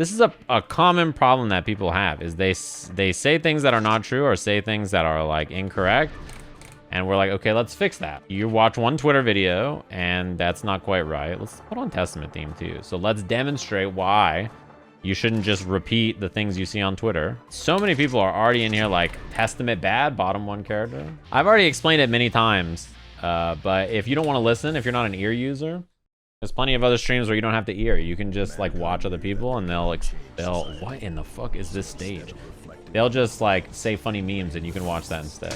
This is a common problem that people have, is they say things that are not true or say things that are like incorrect. And we're like, okay, let's fix that. You watch one Twitter video and that's not quite right. Let's put on Testament theme too. So let's demonstrate why you shouldn't just repeat the things you see on Twitter. So many people are already in here like, Testament bad, bottom one character. I've already explained it many times, but if you don't want to listen, if you're not an ear user, there's plenty of other streams where you don't have to ear. You can just like watch other people and they'll what in the fuck is this stage? They'll just like say funny memes and you can watch that instead.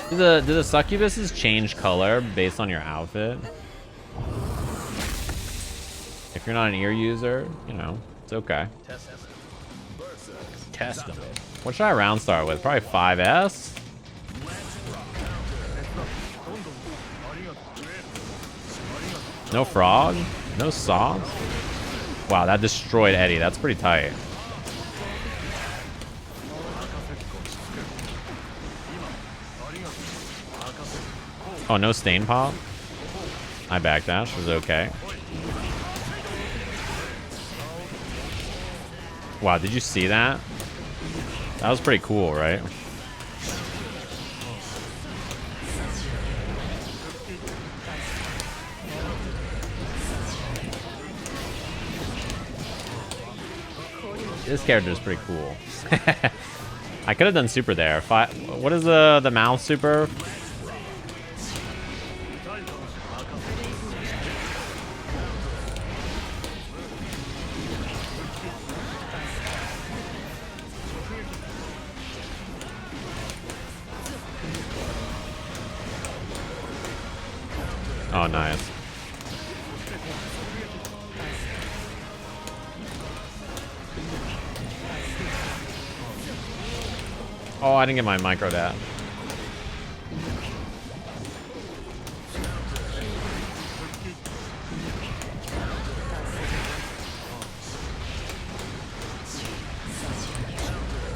Do the succubuses change color based on your outfit? If you're not an ear user, you know, it's okay. Test them. What should I round start with? Probably 5S? No frog? No sauce? Wow, that destroyed Eddie. That's pretty tight. Oh, no stain pop? I backdash. Was okay. Wow, did you see that? That was pretty cool, right? This character is pretty cool. I could have done super there. What is the mouth super? Oh, nice. Oh, I didn't get my micro dab.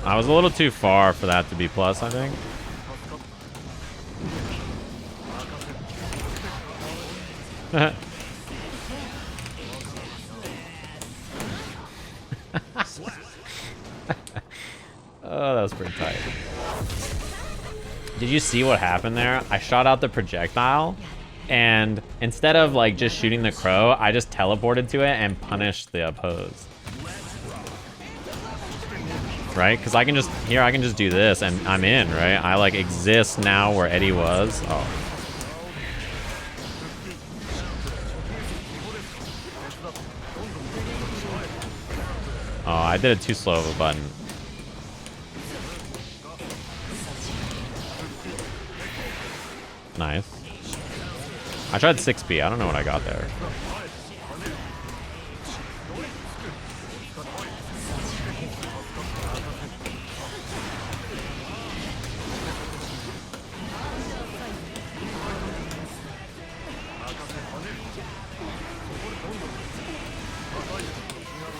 I was a little too far for that to be plus, I think. Oh, that was pretty tight. Did you see what happened there? I shot out the projectile, and instead of like just shooting the crow, I just teleported to it and punished the oppose. Right? Because I can just do this and I'm in, right? I like exist now where Eddie was. Oh. Oh, I did it too slow of a button. Nice. I tried 6B. I don't know what I got there.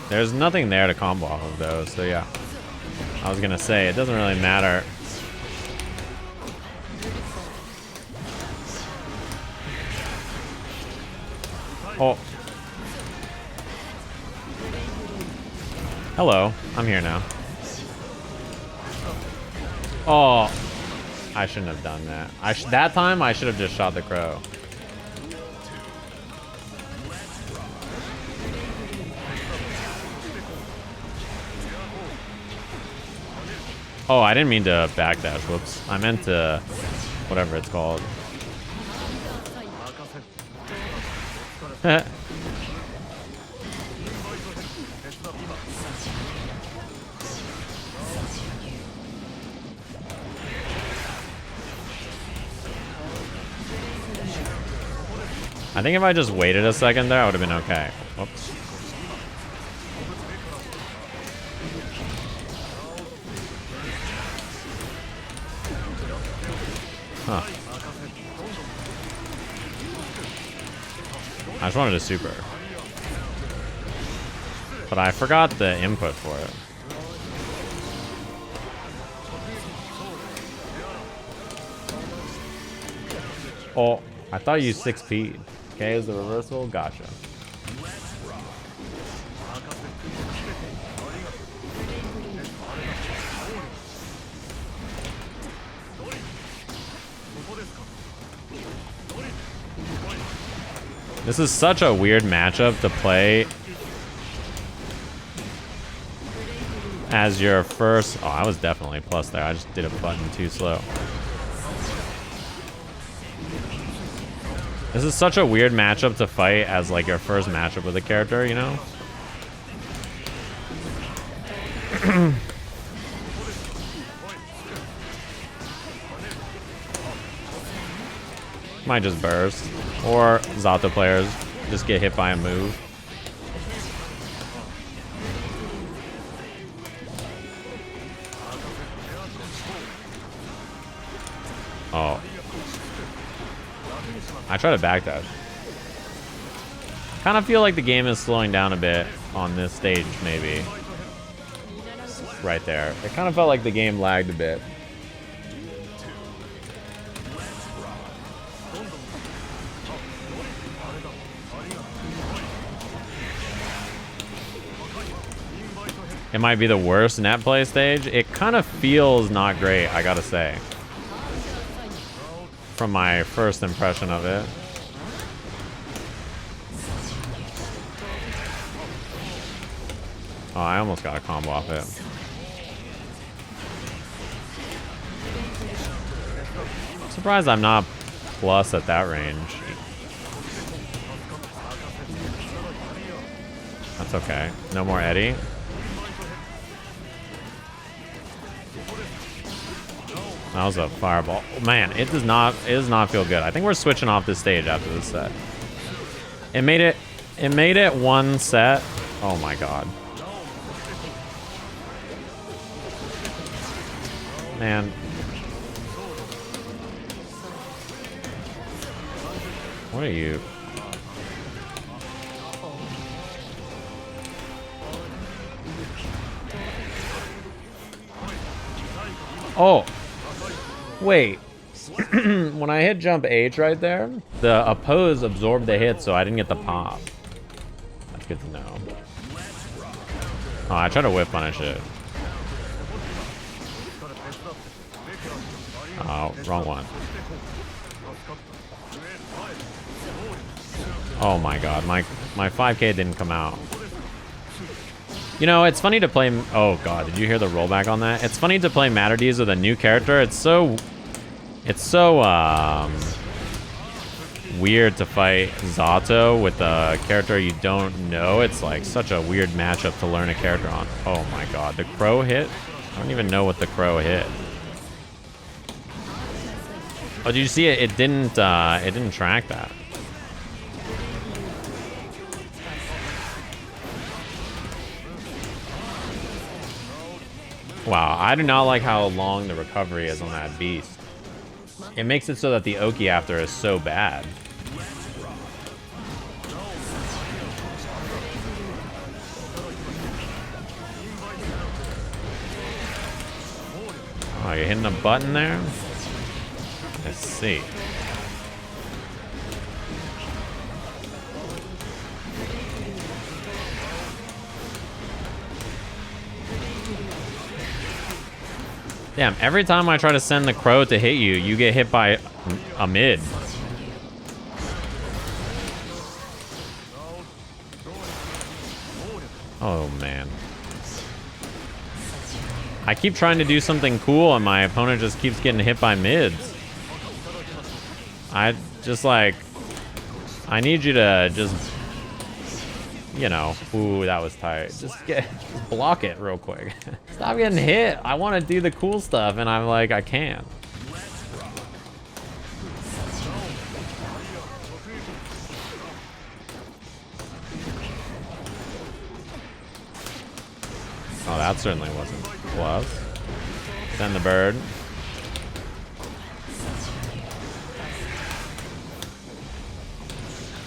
There's nothing there to combo off of though, so yeah. I was gonna say, it doesn't really matter. Oh. Hello, I'm here now. Oh. I shouldn't have done that. That time, I should have just shot the crow. Oh, I didn't mean to backdash. Whoops. I meant to... whatever it's called. I think if I just waited a second there, I would have been okay. Whoops. Huh. I just wanted a super. But I forgot the input for it. Oh, I thought you 6P'd. Okay, is the reversal? Gotcha. This is such a weird matchup to play as your first... Oh, I was definitely plus there. I just did a button too slow. This is such a weird matchup to fight as like your first matchup with a character, you know? Might just burst. Or Zato players just get hit by a move. Oh. I try to backdash. Kind of feel like the game is slowing down a bit on this stage, maybe. Right there. It kind of felt like the game lagged a bit. It might be the worst net play stage. It kind of feels not great, I gotta say. From my first impression of it. Oh, I almost got a combo off it. I'm surprised I'm not plus at that range. That's okay. No more Eddie. That was a fireball. Oh, man, it does not feel good. I think we're switching off this stage after this set. It made it one set. Oh my god. Man. What are you? Oh. Wait. When I hit jump H right there, the oppose absorbed the hit, so I didn't get the pop. That's good to know. Oh, I tried to whip punish it. Oh, wrong one. Oh my god, my 5K didn't come out. You know, it's funny to play... Oh god, did you hear the rollback on that? It's funny to play MatterDeez with a new character. It's so weird to fight Zato with a character you don't know. It's like such a weird matchup to learn a character on. Oh my god, the crow hit? I don't even know what the crow hit. Oh, did you see it? It didn't track that. Wow, I do not like how long the recovery is on that beast. It makes it so that the Oki after is so bad. Oh, you're hitting a button there? Let's see. Damn, every time I try to send the crow to hit you, you get hit by a mid. Oh, man. I keep trying to do something cool, and my opponent just keeps getting hit by mids. I just, like... I need you to just... You know, ooh, that was tight. Just block it real quick. Stop getting hit. I want to do the cool stuff, and I'm like, I can't. Oh, that certainly wasn't plus. Send the bird.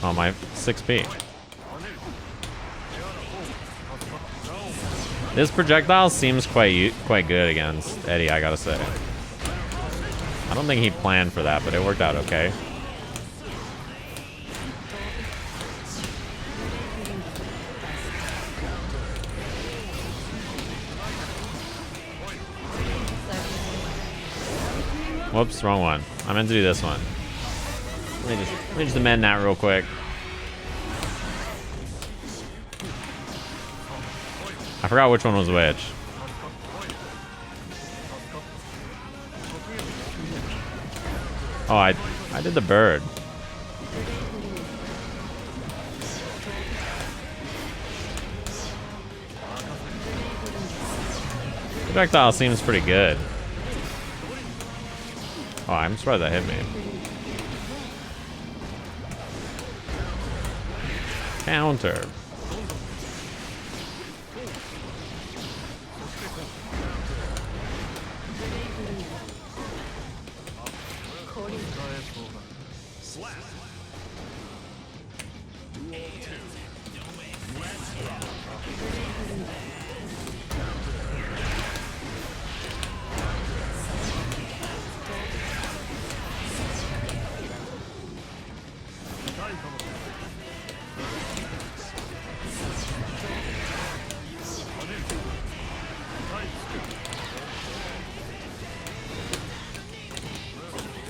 Oh, my 6p. This projectile seems quite good against Eddie, I gotta say. I don't think he planned for that, but it worked out okay. Whoops, wrong one. I meant to do this one. Let me just amend that real quick. I forgot which one was which. Oh, I did the bird. Projectile seems pretty good. Oh, I'm surprised that hit me. Counter.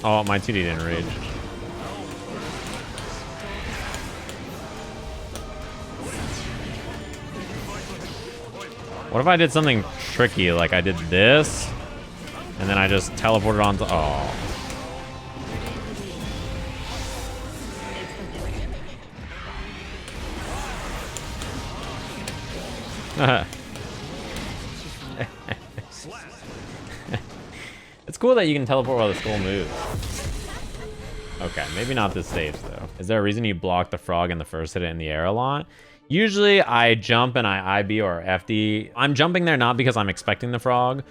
Oh, my TD didn't rage. What if I did something tricky, like I did this, and then I just teleported onto... Oh. It's cool that you can teleport while the skull moves. Okay, maybe not this stage though. Is there a reason you block the frog in the first hit in the air a lot? Usually I jump and I IB or FD. I'm jumping there not because I'm expecting the frog,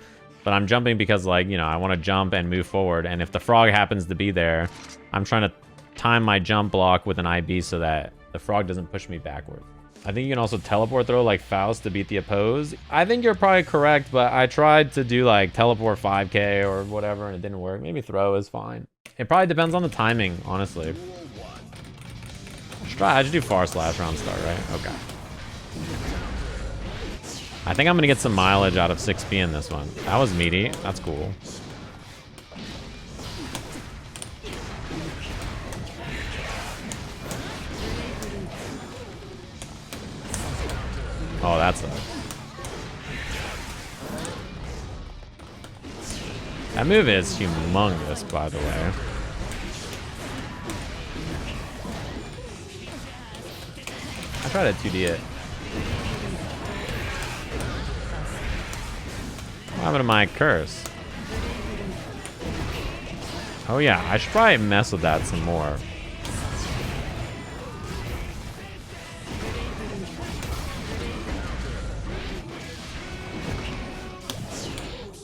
but I'm jumping because, like, you know, I want to jump and move forward. And if the frog happens to be there, I'm trying to time my jump block with an IB so that the frog doesn't push me backward. I think you can also teleport throw like Faust to beat the oppose. I think you're probably correct, but I tried to do like teleport 5k or whatever and it didn't work. Maybe throw is fine. It probably depends on the timing, honestly. I should do far slash round start, right? Okay. I think I'm gonna get some mileage out of 6B in this one. That was meaty. That's cool. Oh, that's a... That move is humongous, by the way. I tried to 2D it. What happened to my curse? Oh yeah, I should probably mess with that some more.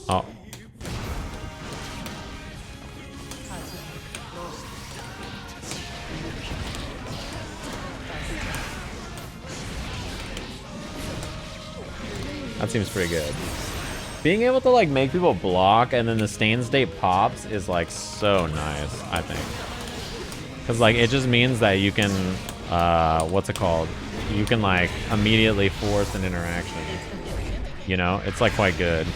Oh. That seems pretty good. Being able to like make people block and then the stain state pops is like so nice, I think. Cause like it just means that you can, what's it called? You can like immediately force an interaction. You know, it's like quite good.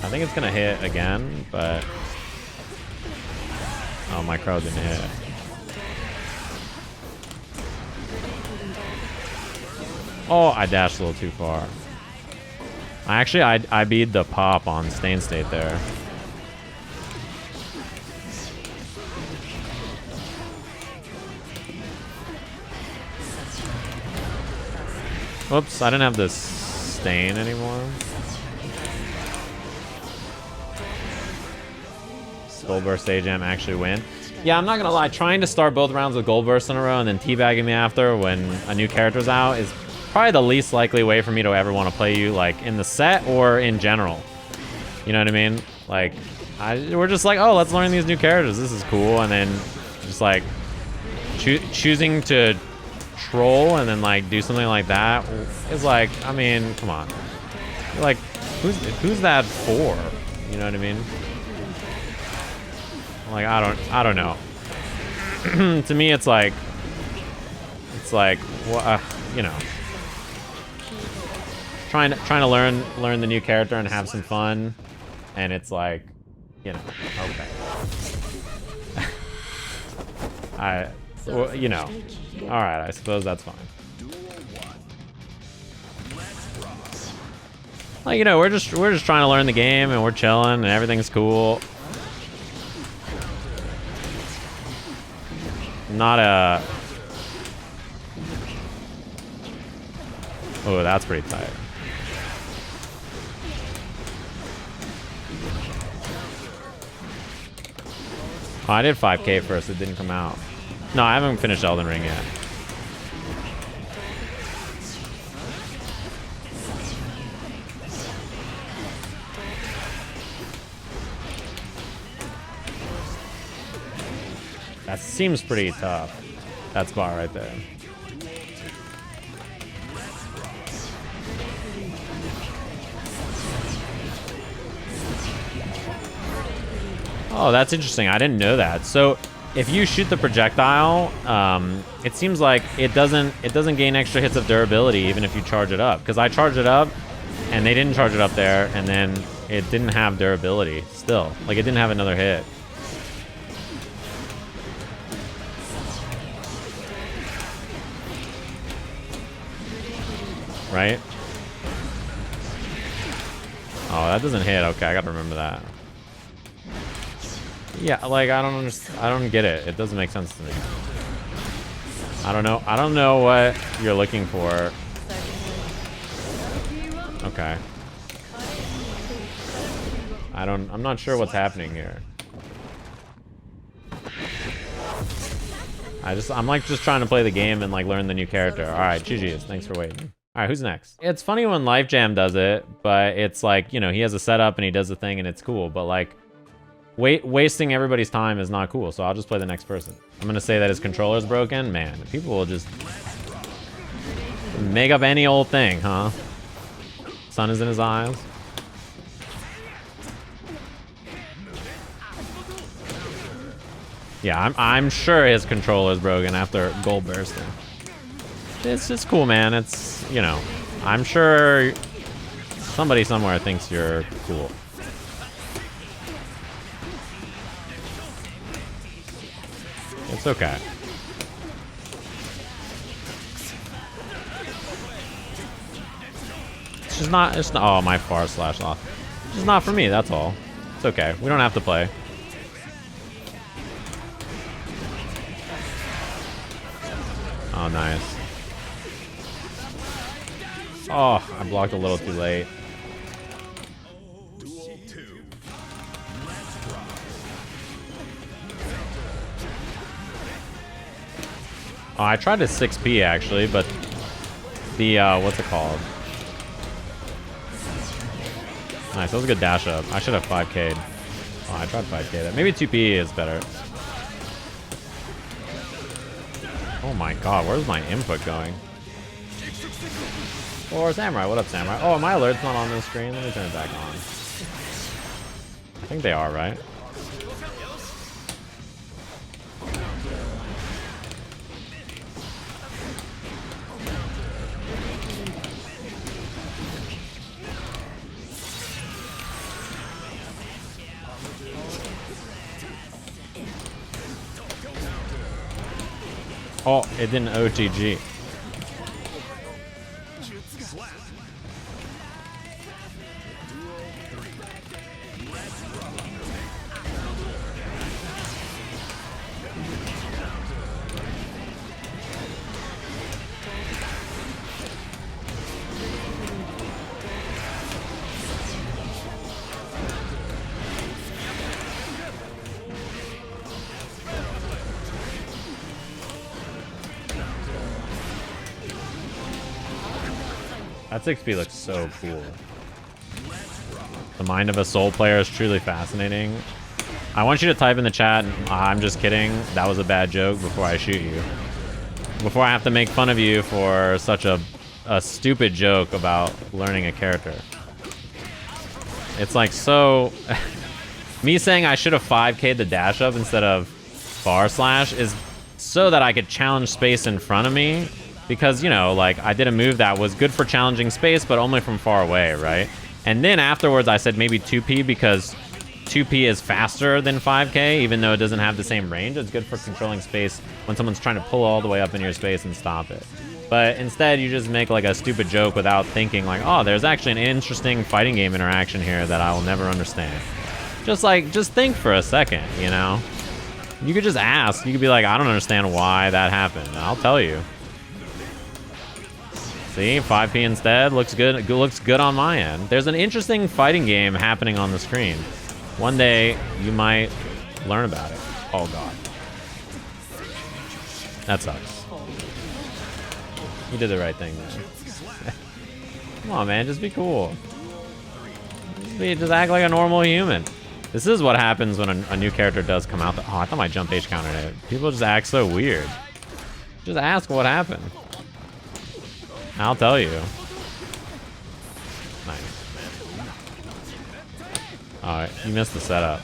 I think it's gonna hit again, but oh, my crow didn't hit. Oh, I dashed a little too far. I beat the pop on stain state there. Whoops, I didn't have this stain anymore. Gold burst Sajam actually win. Yeah, I'm not gonna lie, trying to start both rounds with gold burst in a row and then teabagging me after when a new character's out is probably the least likely way for me to ever want to play you, like in the set or in general. You know what I mean? Like, we're just like, oh, let's learn these new characters. This is cool, and then just like choosing to troll and then like do something like that is like, I mean, come on. Like, who's that for? You know what I mean? Like, I don't know. To me, it's like, well, you know, trying to learn the new character and have some fun, and it's like, You know, okay. Well, you know. Alright, I suppose that's fine. Like, you know, we're just trying to learn the game and we're chilling and everything's cool. Not a... Oh, that's pretty tight. Oh, I did 5K first, it didn't come out. No, I haven't finished Elden Ring yet. That seems pretty tough. That spot right there. Oh, that's interesting. I didn't know that. So if you shoot the projectile, it seems like it doesn't gain extra hits of durability even if you charge it up. Because I charged it up and they didn't charge it up there, and then it didn't have durability still. Like, it didn't have another hit. Right? Oh, that doesn't hit. Okay, I gotta remember that. Yeah, like, I don't get it. It doesn't make sense to me. I don't know what you're looking for. Okay. I'm not sure what's happening here. I'm like just trying to play the game and like learn the new character. All right, GG's. Thanks for waiting. All right, who's next? It's funny when Life Jam does it, but it's like, you know, he has a setup and he does the thing and it's cool, but like wasting everybody's time is not cool, so I'll just play the next person. I'm gonna say that his controller's broken. Man, people will just make up any old thing, huh? Sun is in his eyes. Yeah, I'm sure his controller's broken after gold bursting. It's just cool, man. It's, you know, I'm sure somebody somewhere thinks you're cool. It's okay. It's not, oh, my far slash off. It's just not for me, that's all. It's okay. We don't have to play. Oh, nice. Oh, I blocked a little too late. Oh, I tried a 6P actually, but the, what's it called? Nice, that was a good dash up. I should have 5K'd. Oh, I tried 5K that. Maybe 2P is better. Oh my god, where's my input going? Or Samurai, what up Samurai? Oh, my alert's not on this screen. Let me turn it back on. I think they are, right? Oh, it didn't OTG. That 6P looks so cool. The mind of a soul player is truly fascinating. I want you to type in the chat, I'm just kidding, that was a bad joke, before I shoot you. Before I have to make fun of you for such a stupid joke about learning a character. It's like so... Me saying I should have 5K'd the dash up instead of bar slash is so that I could challenge space in front of me. Because, you know, like, I did a move that was good for challenging space, but only from far away, right? And then afterwards, I said maybe 2P because 2P is faster than 5K, even though it doesn't have the same range. It's good for controlling space when someone's trying to pull all the way up into your space and stop it. But instead, you just make like a stupid joke without thinking like, oh, there's actually an interesting fighting game interaction here that I will never understand. Just think for a second, you know? You could just ask. You could be like, I don't understand why that happened. I'll tell you. See, 5P instead looks good. It looks good on my end. There's an interesting fighting game happening on the screen. One day you might learn about it. Oh god, that sucks. You did the right thing there. Come on, man, just be cool. Just act like a normal human. This is what happens when a new character does come out. Oh, I thought my jump H countered it. People just act so weird. Just ask what happened. I'll tell you. Nice. Alright, you missed the setup.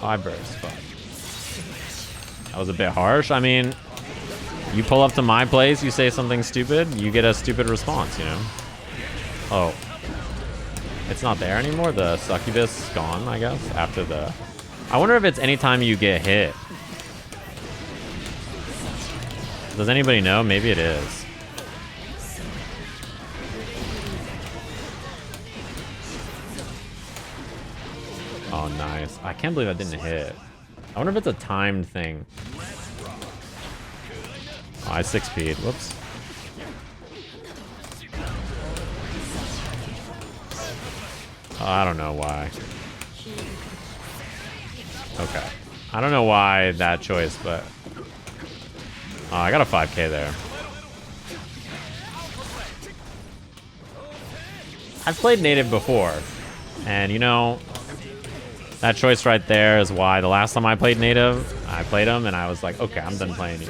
Oh, I burst. Fuck. That was a bit harsh. I mean, you pull up to my place, you say something stupid, you get a stupid response, you know? Oh. It's not there anymore? The succubus is gone, I guess, after the... I wonder if it's anytime you get hit. Does anybody know? Maybe it is. Oh, nice. I can't believe I didn't hit. I wonder if it's a timed thing. Oh, I 6P'd. Whoops. Oh, I don't know why. Okay. I don't know why that choice, but... Oh, I got a 5K there. I've played native before. And, you know... That choice right there is why the last time I played native, I played him and I was like, okay, I'm done playing you.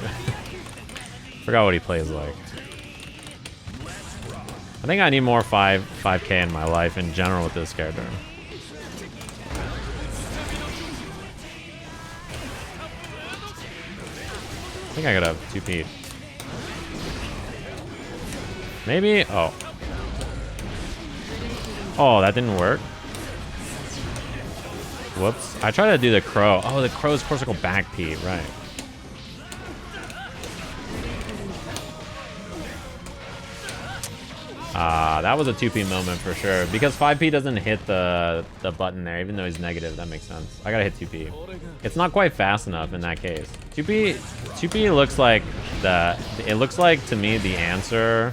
Forgot what he plays like. I think I need more 5K in my life in general with this character. I think I could have 2P'd. Maybe? Oh. Oh, that didn't work. Whoops. I tried to do the crow. Oh, the crow's corsical back P, right. That was a 2P moment for sure. Because 5P doesn't hit the button there, even though he's negative. That makes sense. I gotta hit 2P. It's not quite fast enough in that case. 2P looks like it looks like to me the answer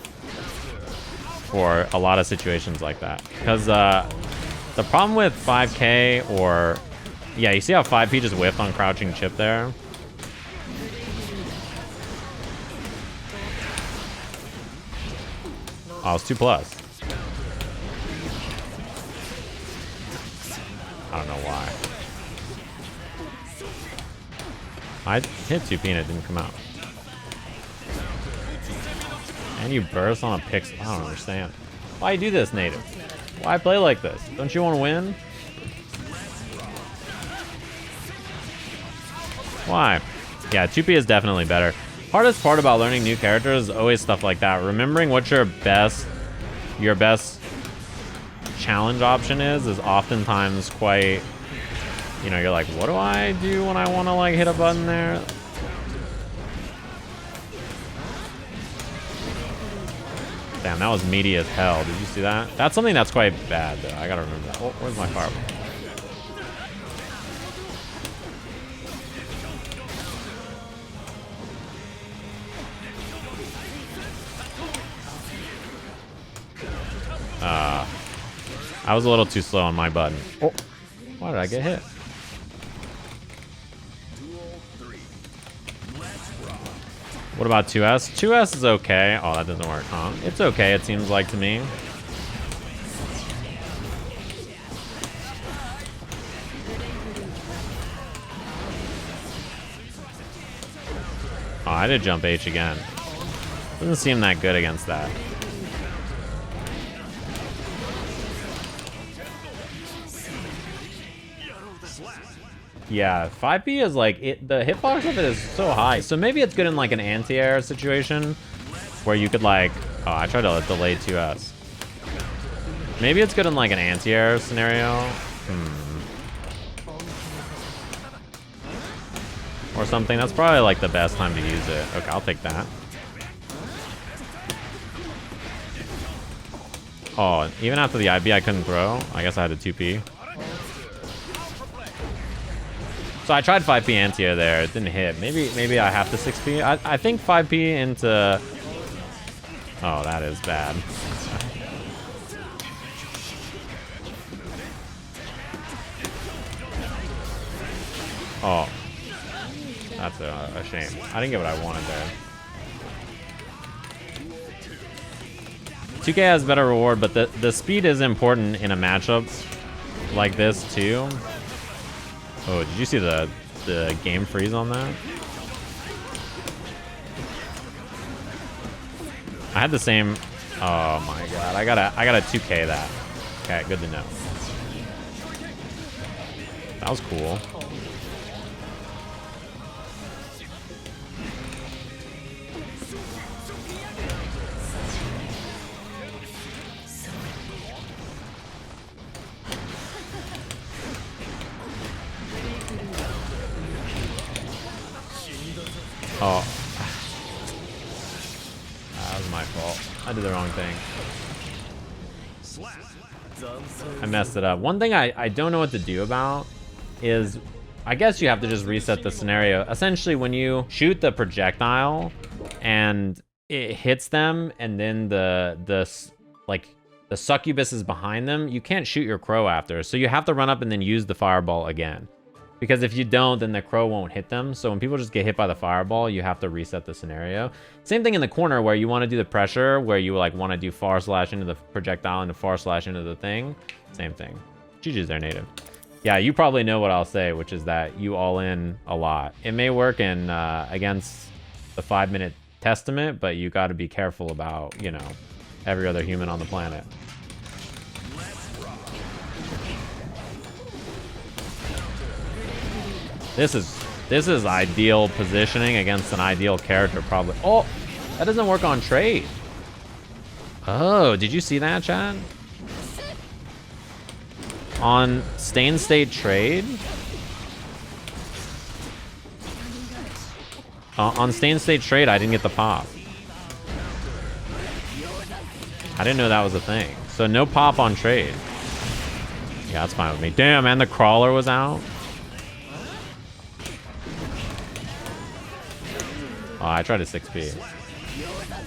for a lot of situations like that. Because the problem with 5K or... Yeah, you see how 5P just whiffed on crouching Chipp there? Oh, it's 2+. I don't know why. I hit 2P and it didn't come out. And you burst on a pixel. I don't understand. Why you do this, native? Why play like this? Don't you want to win? Why? Yeah, 2P is definitely better. Hardest part about learning new characters is always stuff like that. Remembering what your best challenge option is oftentimes quite, you know, you're like, what do I do when I want to like hit a button there? Damn, that was meaty as hell. Did you see that? That's something that's quite bad, though. I gotta remember that. Oh, where's my fireball? I was a little too slow on my button. Oh, why did I get hit? What about 2S? 2S is okay. Oh, that doesn't work, huh? It's okay, it seems like to me. Oh, I did jump H again. Doesn't seem that good against that. Yeah, 5P is like, the hitbox of it is so high. So maybe it's good in like an anti-air situation where you could like, oh, I tried to delay 2S. Maybe it's good in like an anti-air scenario. or something, that's probably like the best time to use it. Okay, I'll take that. Oh, even after the IB I couldn't throw. I guess I had a 2P. So I tried 5P anti-air there. It didn't hit. Maybe I have to 6P. I think 5P into... Oh, that is bad. Oh. That's a shame. I didn't get what I wanted there. 2K has better reward, but the speed is important in a matchup like this too. Oh, did you see the game freeze on that? I had the same. Oh my god, I gotta 2K that. Okay, good to know. That was cool. Oh. That was my fault. I did the wrong thing. I messed it up. One thing I don't know what to do about is, I guess you have to just reset the scenario. Essentially, when you shoot the projectile and it hits them, and then the succubus is behind them, you can't shoot your crow after. So you have to run up and then use the fireball again. Because if you don't, then the crow won't hit them. So when people just get hit by the fireball, you have to reset the scenario. Same thing in the corner where you want to do the pressure, where you like want to do far slash into the projectile and far slash into the thing. Same thing. GG's their native. Yeah, you probably know what I'll say, which is that you all in a lot. It may work in against the 5-minute testament, but you got to be careful about, you know, every other human on the planet. This is ideal positioning against an ideal character, probably. Oh, that doesn't work on trade. Oh, did you see that, chat? On Stain State trade? On Stain State trade, I didn't get the pop. I didn't know that was a thing. So no pop on trade. Yeah, that's fine with me. Damn, and the crawler was out. Oh, I tried a 6P.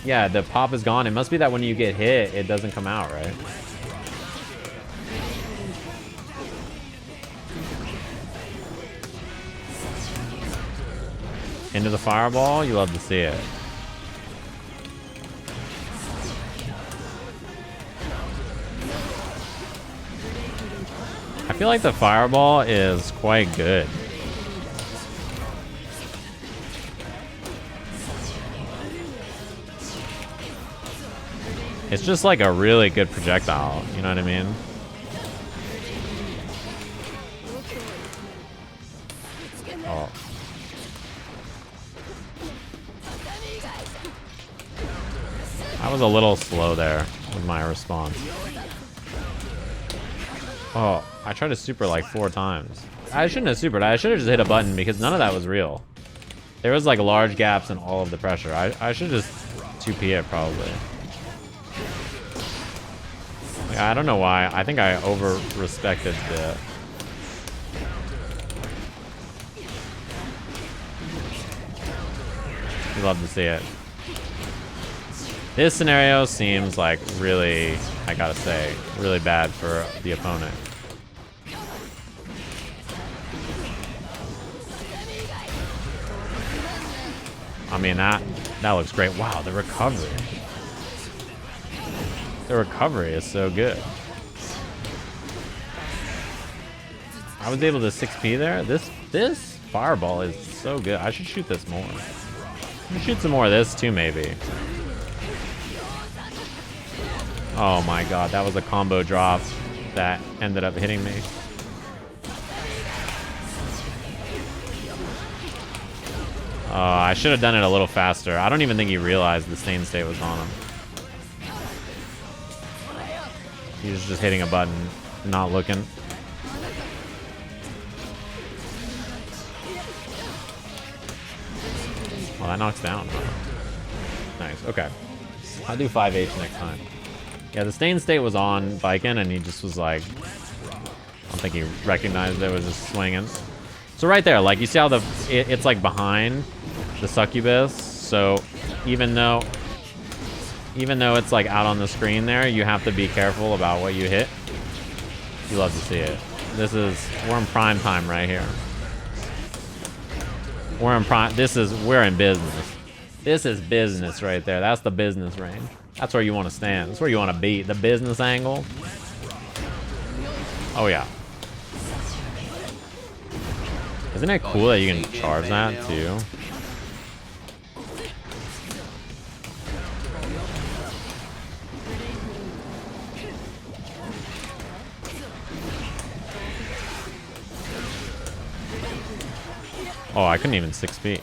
Yeah, the pop is gone. It must be that when you get hit, it doesn't come out, right? Into the fireball, you love to see it. I feel like the fireball is quite good. It's just like a really good projectile, you know what I mean? Oh. I was a little slow there with my response. Oh, I tried to super like 4 times. I shouldn't have supered. I should have just hit a button because none of that was real. There was like large gaps in all of the pressure. I should just 2P it probably. I don't know why. I think I over-respected the... You love to see it. This scenario seems like really, I gotta say, really bad for the opponent. I mean, that looks great. Wow, the recovery. The recovery is so good. I was able to 6P there. This fireball is so good. I should shoot this more. I should shoot some more of this too, maybe. Oh my god, that was a combo drop that ended up hitting me. I should have done it a little faster. I don't even think he realized the Stain State was on him. He was just hitting a button, not looking. Oh, that knocks down. Nice, okay. I'll do 5H next time. Yeah, the Stain State was on Baiken, and he just was like... I don't think he recognized it was just swinging. So right there, like, you see how it's like behind the succubus. So even though it's like out on the screen there, you have to be careful about what you hit. You love to see it. We're in prime time right here. We're in business. This is business right there. That's the business range. That's where you want to stand. That's where you want to be. The business angle. Oh yeah. Isn't it cool that you can charge that too? Oh, I couldn't even 6 feet.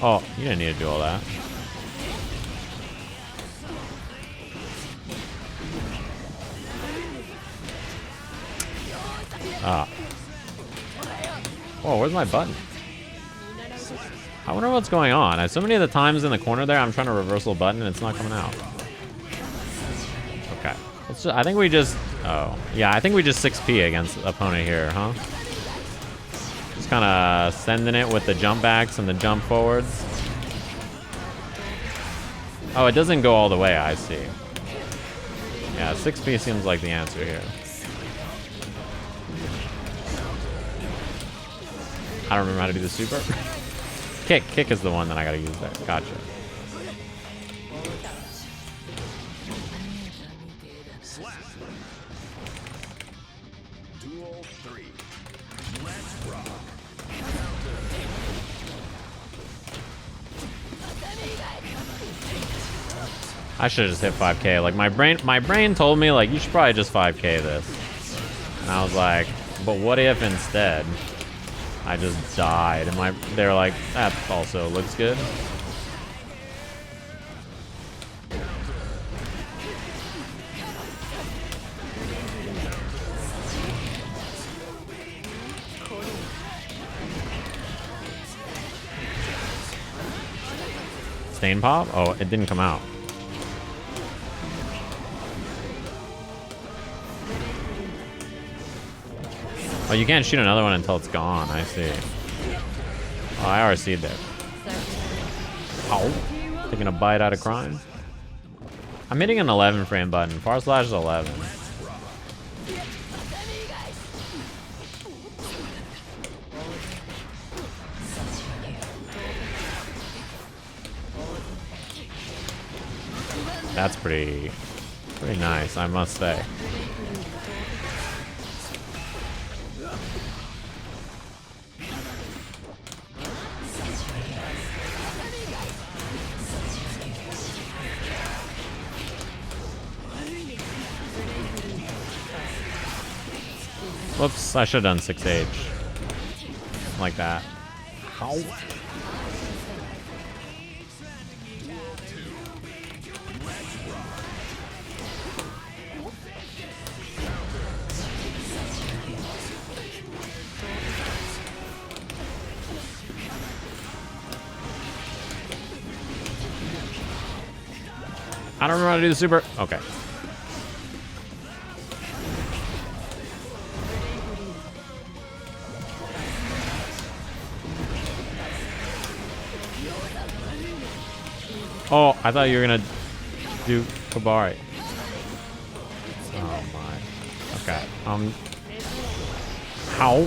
Oh, you didn't need to do all that. Ah. Oh, where's my button? I wonder what's going on. So many of the times in the corner there, I'm trying to reversal button and it's not coming out. Okay. I think we just... Oh. Yeah, I think we just 6P against the opponent here, huh? Just kind of sending it with the jump backs and the jump forwards. Oh, it doesn't go all the way, I see. Yeah, 6P seems like the answer here. I don't remember how to do the super. Kick is the one that I gotta use there. Gotcha. I should have just hit 5K. Like my brain told me like you should probably just 5K this. And I was like, but what if instead I just died? And they're like, that also looks good. Stain pop? Oh, it didn't come out. Oh, you can't shoot another one until it's gone. I see. Oh, I RC'd there. Ow. Taking a bite out of crime. I'm hitting an 11 frame button. Far slash is 11. That's pretty nice, I must say. Whoops, I should have done 6H. Like that. Ow. I don't remember how to do the super. Okay. Oh, I thought you were gonna do Kabari. Oh my. Okay. How?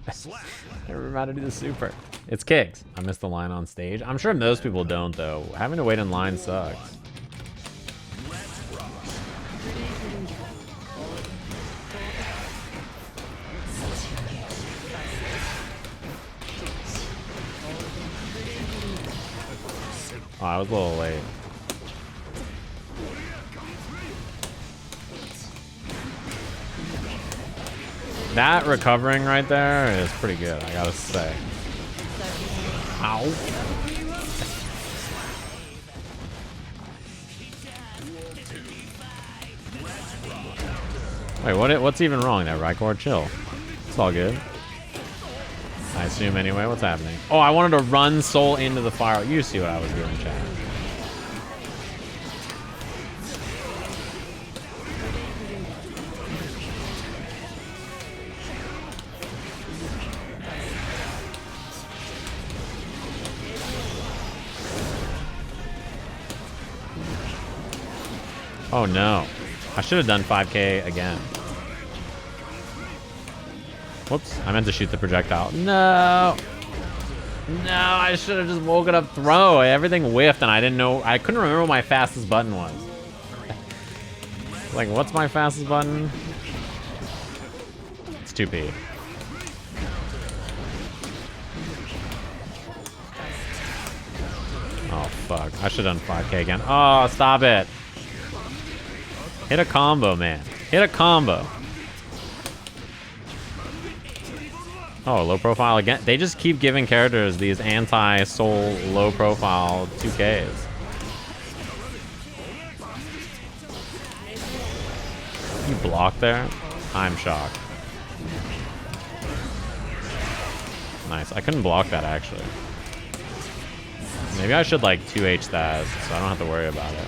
I remember how to do the super. It's kicks. I missed the line on stage. I'm sure most people don't though. Having to wait in line sucks. Oh, I was a little late. That recovering right there is pretty good, I gotta say. Ow. Wait, what's even wrong there, Rykor? Chill. It's all good. I assume anyway. What's happening? Oh, I wanted to run Soul into the fire. You see what I was doing, chat. Oh no. I should have done 5k again. Whoops, I meant to shoot the projectile. No! No, I should have just woken up throw. Everything whiffed and I didn't know. I couldn't remember what my fastest button was. Like, what's my fastest button? It's 2P. Oh, fuck. I should have done 5k again. Oh, stop it. Hit a combo, man. Hit a combo. Oh, low profile again. They just keep giving characters these anti-soul, low profile 2Ks. You block there? I'm shocked. Nice. I couldn't block that, actually. Maybe I should, like, 2H that so I don't have to worry about it.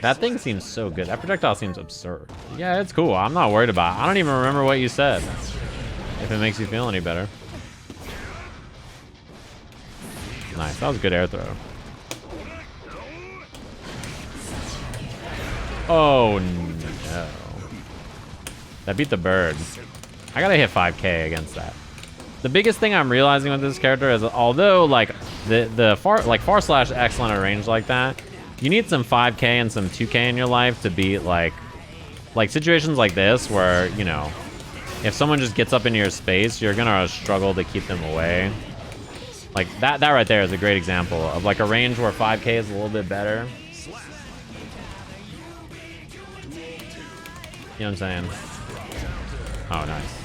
That thing seems so good. That projectile seems absurd. Yeah, it's cool. I'm not worried about it. I don't even remember what you said. If it makes you feel any better. Nice. That was a good air throw. Oh, no. That beat the bird. I gotta hit 5k against that. The biggest thing I'm realizing with this character is, although, like, the far slash excellent at range like that, you need some 5k and some 2k in your life to beat, like situations like this where, you know, if someone just gets up into your space, you're gonna struggle to keep them away. Like, that right there is a great example of, like, a range where 5k is a little bit better. You know what I'm saying? Oh, nice.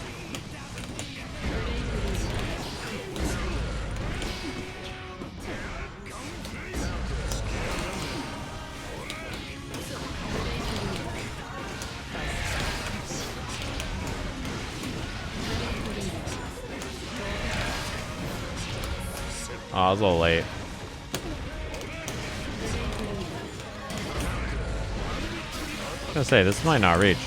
Oh, I was a little late. I was gonna say, this might not reach.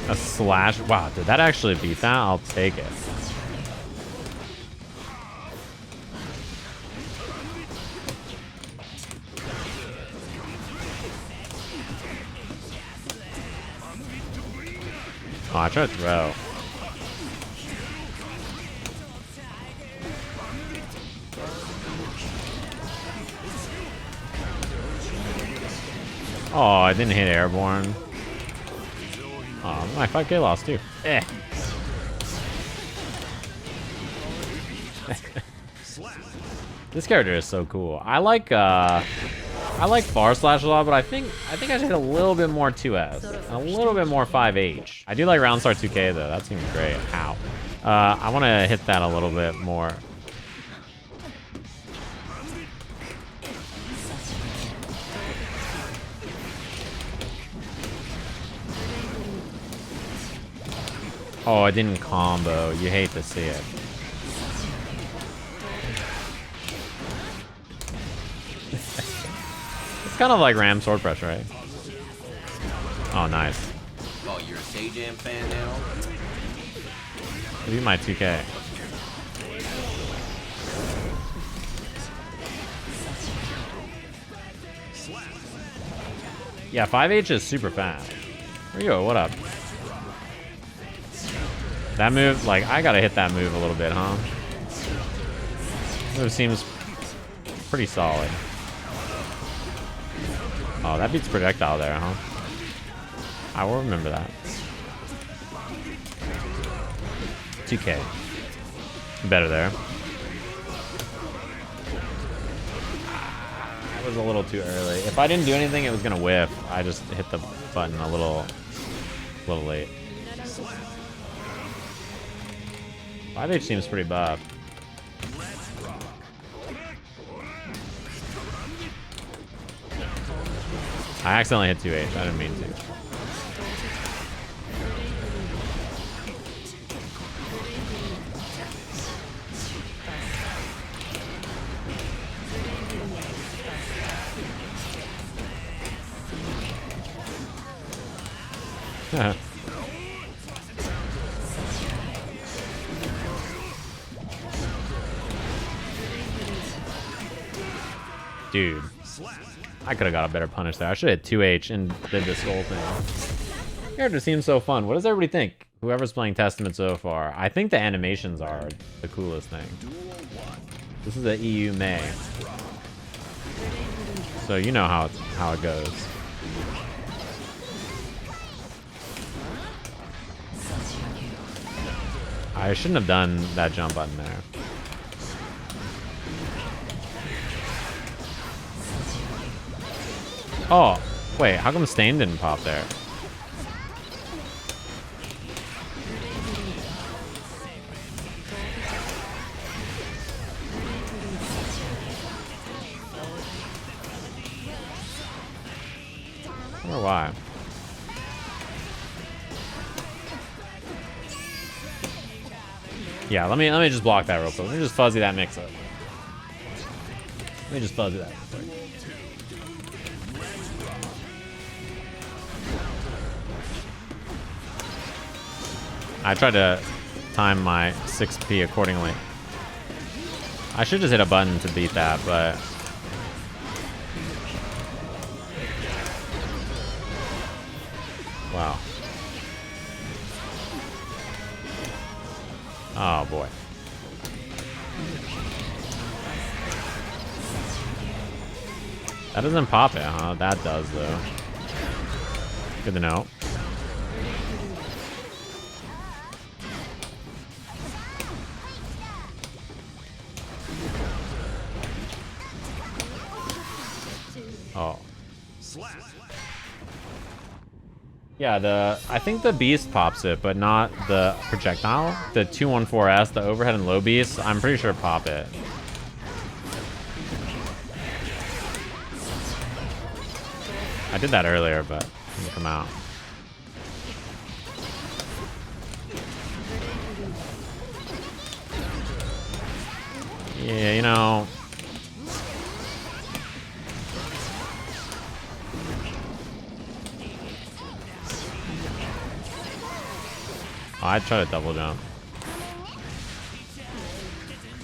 A slash? Wow, did that actually beat that? I'll take it. Oh, I tried to throw. Oh, I didn't hit airborne. Oh, my 5k loss too. Eh. This character is so cool. I like far slash a lot, but I think I should hit a little bit more 2S and a little bit more 5H. I do like round start 2K though. That seems great. Ow. I want to hit that a little bit more. Oh, I didn't combo. You hate to see it. It's kind of like Ram sword pressure, right? Oh, nice. Oh, you're a Sajam fan now? Maybe my 2K. Yeah, 5H is super fast. Rio, what up? That move, like, I gotta hit that move a little bit, huh? Move seems pretty solid. Oh, that beats projectile there, huh? I will remember that. 2K. Better there. was a little too early. If I didn't do anything, it was gonna whiff. I just hit the button a little late. 5H seems pretty buff. I accidentally hit 2H. I didn't mean to. Dude, I could have got a better punish there. I should have hit 2H and did this whole thing. Character seems so fun. What does everybody think? Whoever's playing Testament so far. I think the animations are the coolest thing. This is the EU May. So you know how it goes. I shouldn't have done that jump button there. Oh, wait, how come Stain didn't pop there? I wonder why. Yeah, let me just block that real quick. Let me just fuzzy that mix up. Let me just fuzzy that real quick. I tried to time my 6P accordingly. I should just hit a button to beat that, but... Wow. Oh boy. That doesn't pop it, huh? That does, though. Good to know. Oh. Yeah, I think the beast pops it, but not the projectile. The 214S, the overhead and low beast, I'm pretty sure pop it. I did that earlier, but it didn't come out. Yeah, you know. Oh, I'd try to double jump.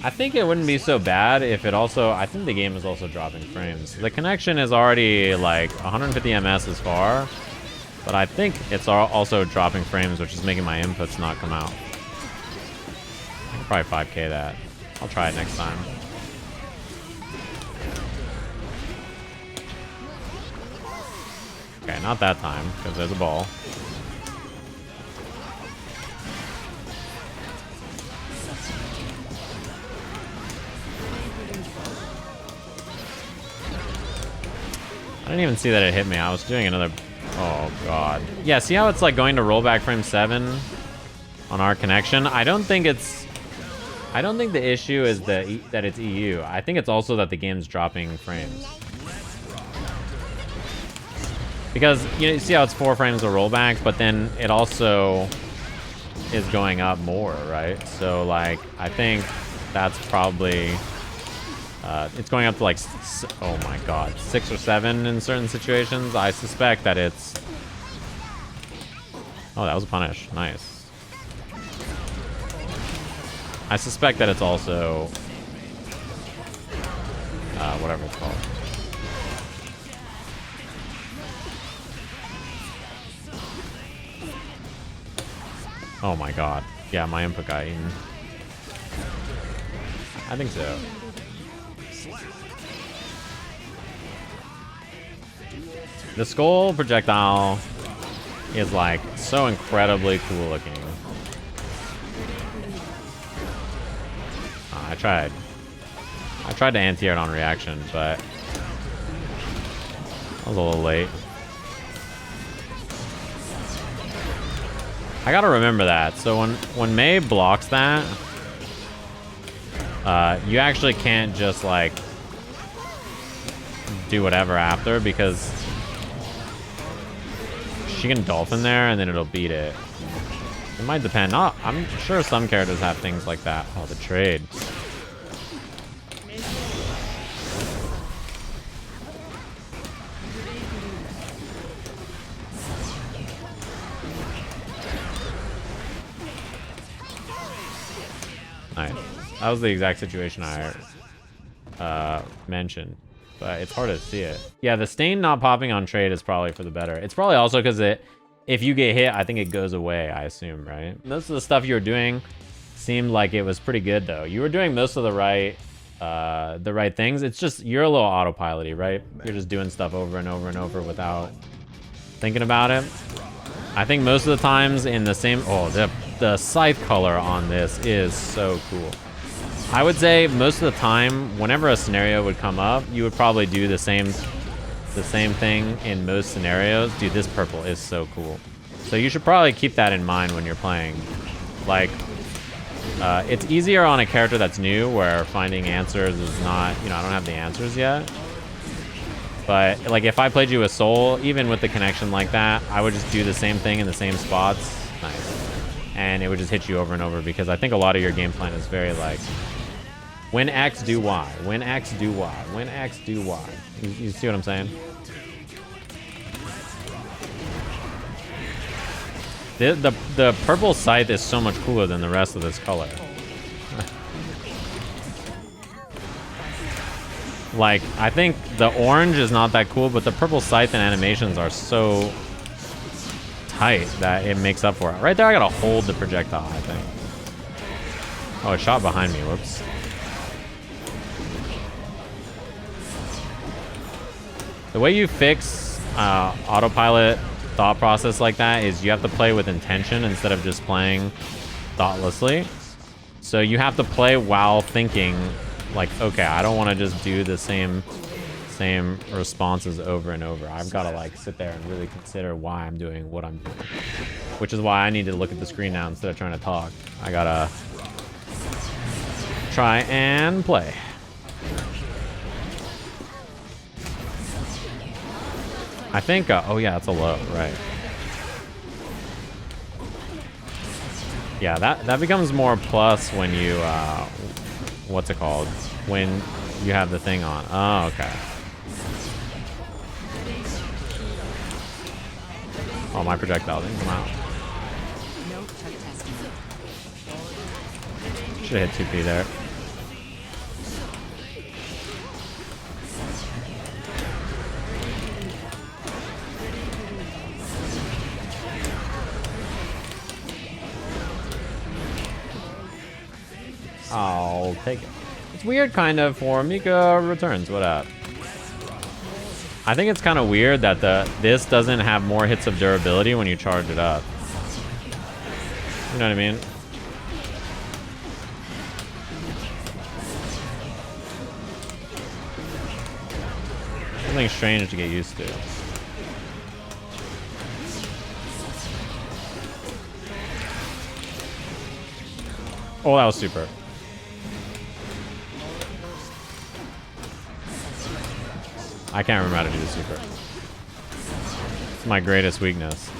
I think it wouldn't be so bad if it also... I think the game is also dropping frames. The connection is already like 150 ms as far, but I think it's also dropping frames, which is making my inputs not come out. I can probably 5K that. I'll try it next time. Okay, not that time, because there's a ball. I didn't even see that it hit me. I was doing another... Oh, God. Yeah, see how it's like going to rollback frame 7 on our connection? I don't think the issue is that it's EU. I think it's also that the game's dropping frames. Because, you see how it's 4 frames of rollback, but then it also is going up more, right? So, like, I think that's probably... it's going up to like, oh my god, 6 or 7 in certain situations. I suspect that it's... Oh, that was a punish. Nice. I suspect that it's also... whatever it's called. Oh my god. Yeah, my input got eaten. I think so. The skull projectile is like so incredibly cool looking. I tried to anti-air it on reaction, but I was a little late. I gotta remember that. So when Mei blocks that, you actually can't just like do whatever after, because she can dolphin there and then it'll beat it. It might depend. I'm sure some characters have things like that. Oh, the trade. Nice. That was the exact situation I mentioned, but it's hard to see it. Yeah, the stain not popping on trade is probably for the better. It's probably also because if you get hit, I think it goes away, I assume, right? Most of the stuff you were doing seemed like it was pretty good, though. You were doing most of the right things. It's just you're a little autopilot-y, right? You're just doing stuff over and over and over without thinking about it. I think most of the times in the same... Oh, the scythe color on this is so cool. I would say most of the time, whenever a scenario would come up, you would probably do the same thing in most scenarios. Dude, this purple is so cool. So you should probably keep that in mind when you're playing. Like, it's easier on a character that's new, where finding answers is not, I don't have the answers yet. But like if I played you with Soul, even with the connection like that, I would just do the same thing in the same spots. Nice. And it would just hit you over and over, because I think a lot of your game plan is very like, when X, do Y. When X, do Y. When X, do Y. You see what I'm saying? The purple scythe is so much cooler than the rest of this color. Like, I think the orange is not that cool, but the purple scythe and animations are so tight that it makes up for it. Right there, I gotta hold the projectile, I think. Oh, it shot behind me. Whoops. The way you fix autopilot thought process like that is you have to play with intention instead of just playing thoughtlessly. So you have to play while thinking, like, okay, I don't want to just do the same responses over and over. I've got to like sit there and really consider why I'm doing what I'm doing. Which is why I need to look at the screen now instead of trying to talk. I gotta try and play. I think, oh yeah, that's a low, right. Yeah, that becomes more plus when you, what's it called? When you have the thing on. Oh, okay. Oh, my projectile didn't come out. Should've hit 2P there. I'll take it. It's weird, kind of, for Mika returns. What up? I think it's kind of weird that this doesn't have more hits of durability when you charge it up. You know what I mean? Something strange to get used to. Oh, that was super. I can't remember how to do the super. It's my greatest weakness.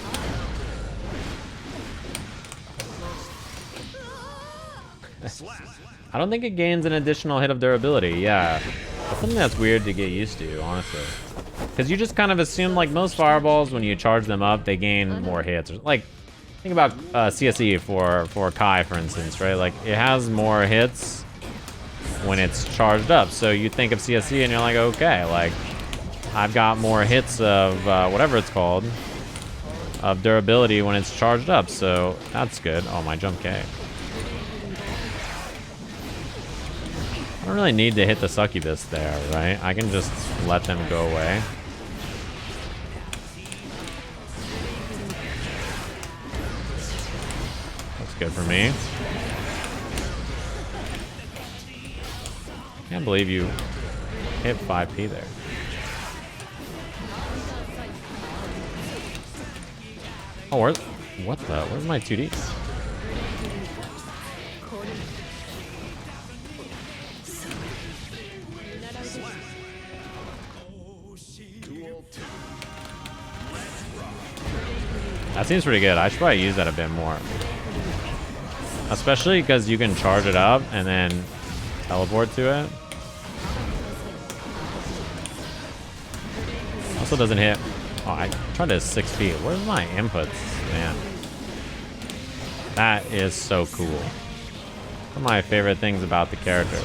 I don't think it gains an additional hit of durability. Yeah, that's something that's weird to get used to, honestly. Because you just kind of assume, like most fireballs, when you charge them up, they gain more hits. Like, think about CSE for Kai, for instance, right? Like, it has more hits when it's charged up. So you think of CSE and you're like, okay, like, I've got more hits of whatever it's called, of durability when it's charged up. So that's good. Oh, my jump K. I don't really need to hit the succubus there, right? I can just let them go away. That's good for me. Can't believe you hit 5P there. Oh, what the? Where's my 2Ds? That seems pretty good. I should probably use that a bit more. Especially because you can charge it up and then teleport to it. Also doesn't hit. Oh, I tried to 6 feet. Where's my inputs? Man. That is so cool. One of my favorite things about the character.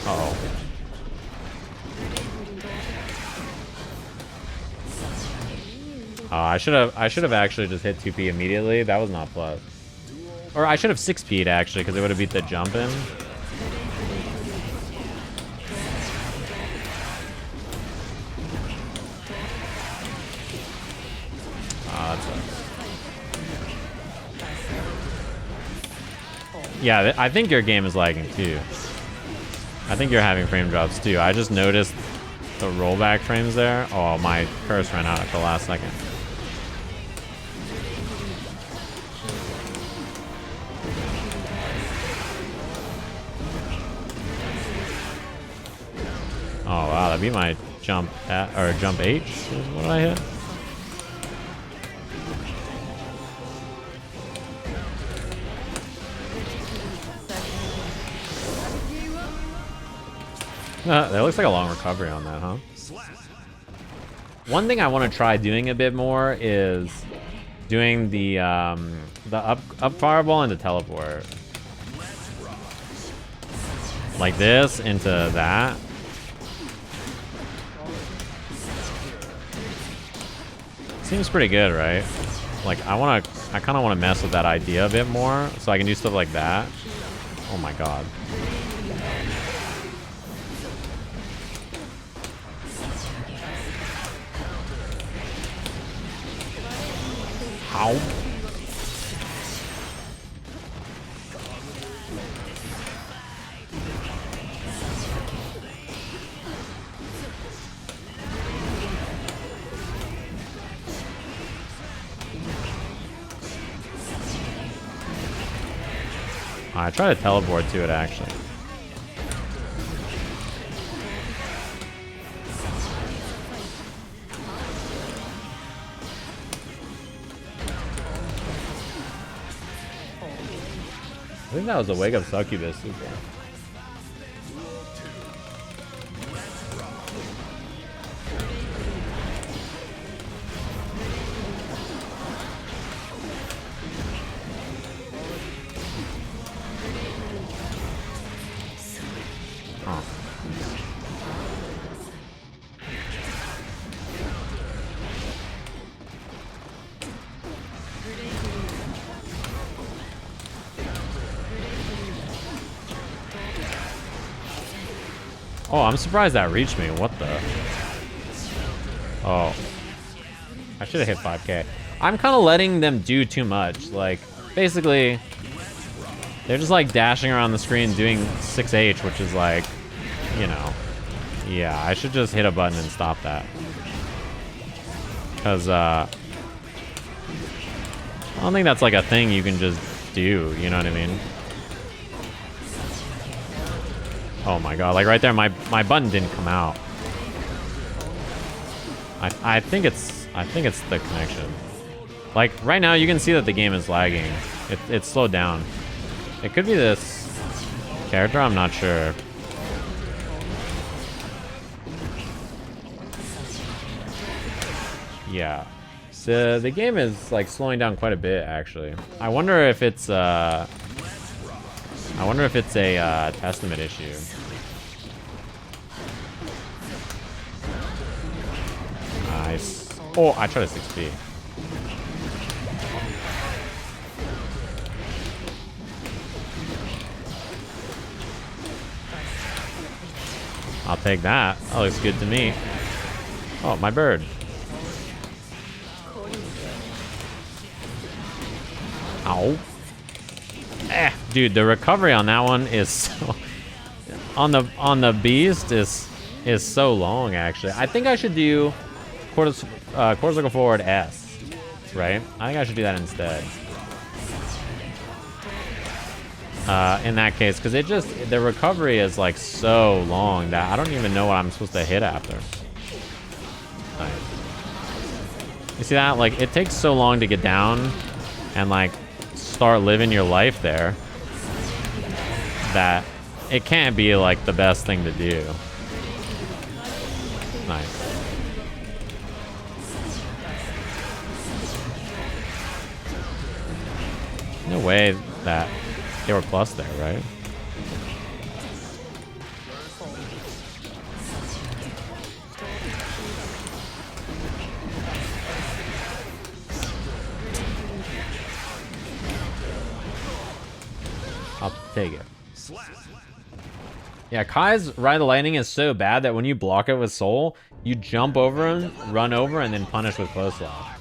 Uh-oh. I should have actually just hit 2P immediately. That was not plus. Or I should have 6P'd actually, because it would have beat the jump in. That sucks. Yeah, I think your game is lagging too. I think you're having frame drops too. I just noticed the rollback frames there. Oh, my curse ran out at the last second. Oh wow, that beat my jump jump H. What did I hit? That looks like a long recovery on that, huh? One thing I want to try doing a bit more is doing the up fireball into teleport. Like this into that. Seems pretty good, right? Like I kind of want to mess with that idea a bit more, so I can do stuff like that. Oh my god. Ow. I try to teleport to it actually. I think that was a wake up succubus. Oh, I'm surprised that reached me. What the? Oh. I should have hit 5K. I'm kind of letting them do too much. Like, basically, they're just like dashing around the screen doing 6H, which is like, you know. Yeah, I should just hit a button and stop that. Because, I don't think that's like a thing you can just do, you know what I mean? Oh my god, like right there, my button didn't come out. I think it's the connection. Like right now you can see that the game is lagging. It's slowed down. It could be this character, I'm not sure. Yeah. So the game is like slowing down quite a bit actually. I wonder if it's a testament issue. Nice. Oh, I tried a 6P. I'll take that. That looks good to me. Oh, my bird. Ow. Dude, the recovery on that one is so, on the beast is is so long, actually. I think I should do quarter circle forward S, right? I think I should do that instead. In that case, because the recovery is like so long that I don't even know what I'm supposed to hit after. Nice. You see that? Like, it takes so long to get down and like start living your life there that it can't be like the best thing to do. Nice. No way that they were plus there, right? I'll take it. Yeah, Kai's Ride the Lightning is so bad that when you block it with Soul, you jump over him, run over, and then punish with close lock.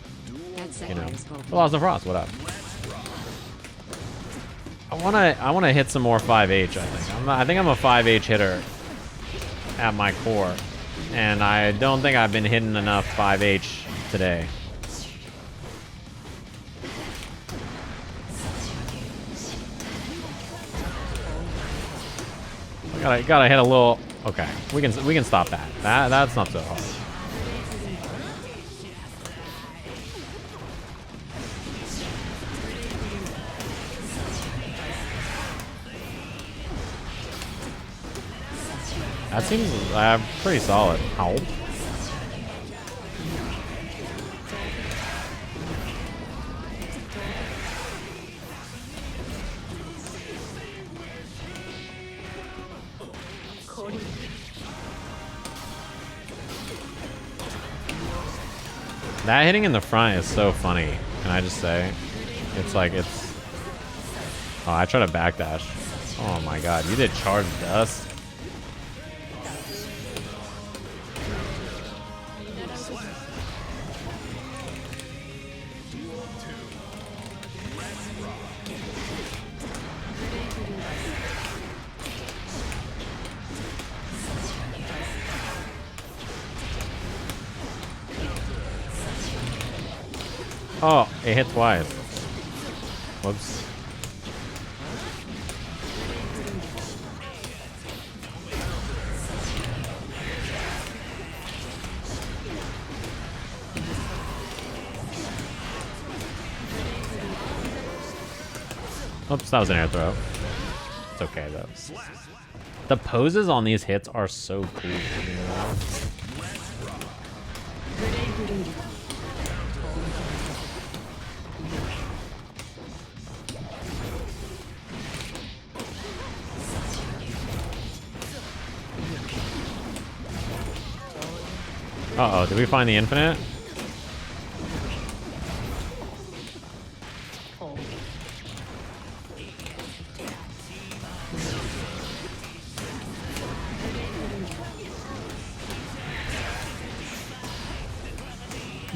You know, Lost of Frost, what up? I wanna hit some more 5H. I think I'm a 5H hitter at my core, and I don't think I've been hitting enough 5H today. Gotta hit a little. Okay, we can stop that. That's not so hard. That seems pretty solid. Ow. That hitting in the front is so funny. Can I just say? It's like it's. Oh, I try to backdash. Oh my god, you did charge dust. Oh, it hit twice. Whoops. Oops, that was an air throw. It's okay though. The poses on these hits are so cool. You know? Uh-oh, did we find the infinite?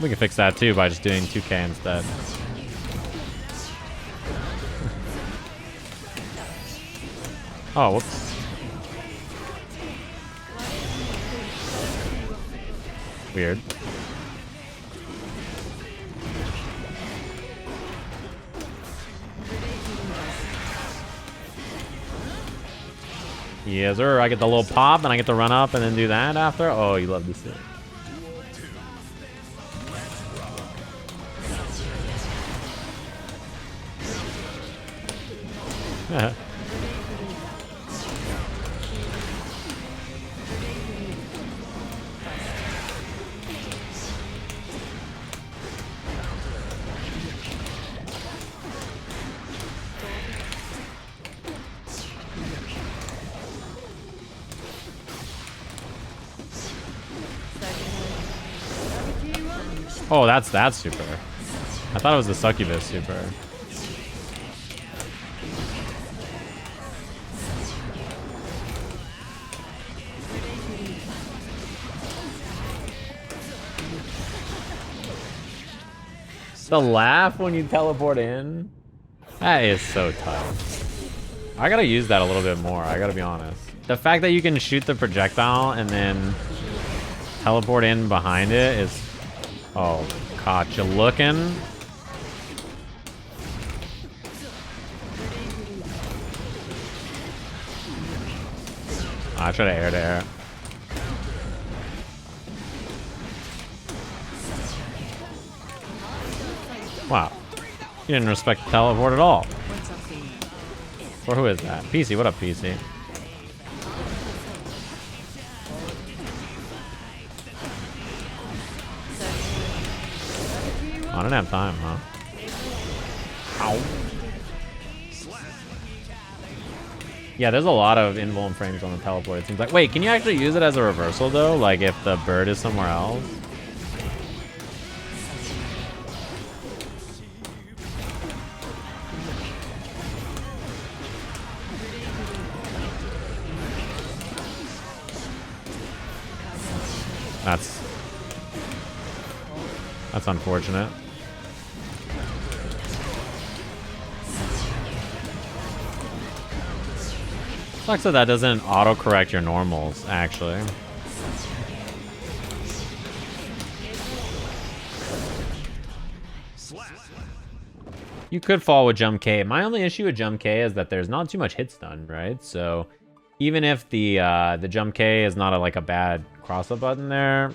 We can fix that too by just doing 2K instead. Oh, whoops. Weird. Yes, sir. I get the little pop and I get to run up and then do that after. Oh, you love to see it. Oh, that's that super. I thought it was the succubus super. The laugh when you teleport in? That is so tough. I gotta use that a little bit more, I gotta be honest. The fact that you can shoot the projectile and then teleport in behind it is... Oh, caught you looking. I try to air to air. Wow. You didn't respect the teleport at all. Or who is that? PC, what up, PC? I don't have time, huh? Ow. Yeah, there's a lot of invuln frames on the teleport, it seems like. Wait, can you actually use it as a reversal, though? Like, if the bird is somewhere else? That's unfortunate. Sucks that doesn't auto-correct your normals, actually. You could fall with Jump K. My only issue with Jump K is that there's not too much hit stun, right? So even if the Jump K is not like a bad cross-up button there,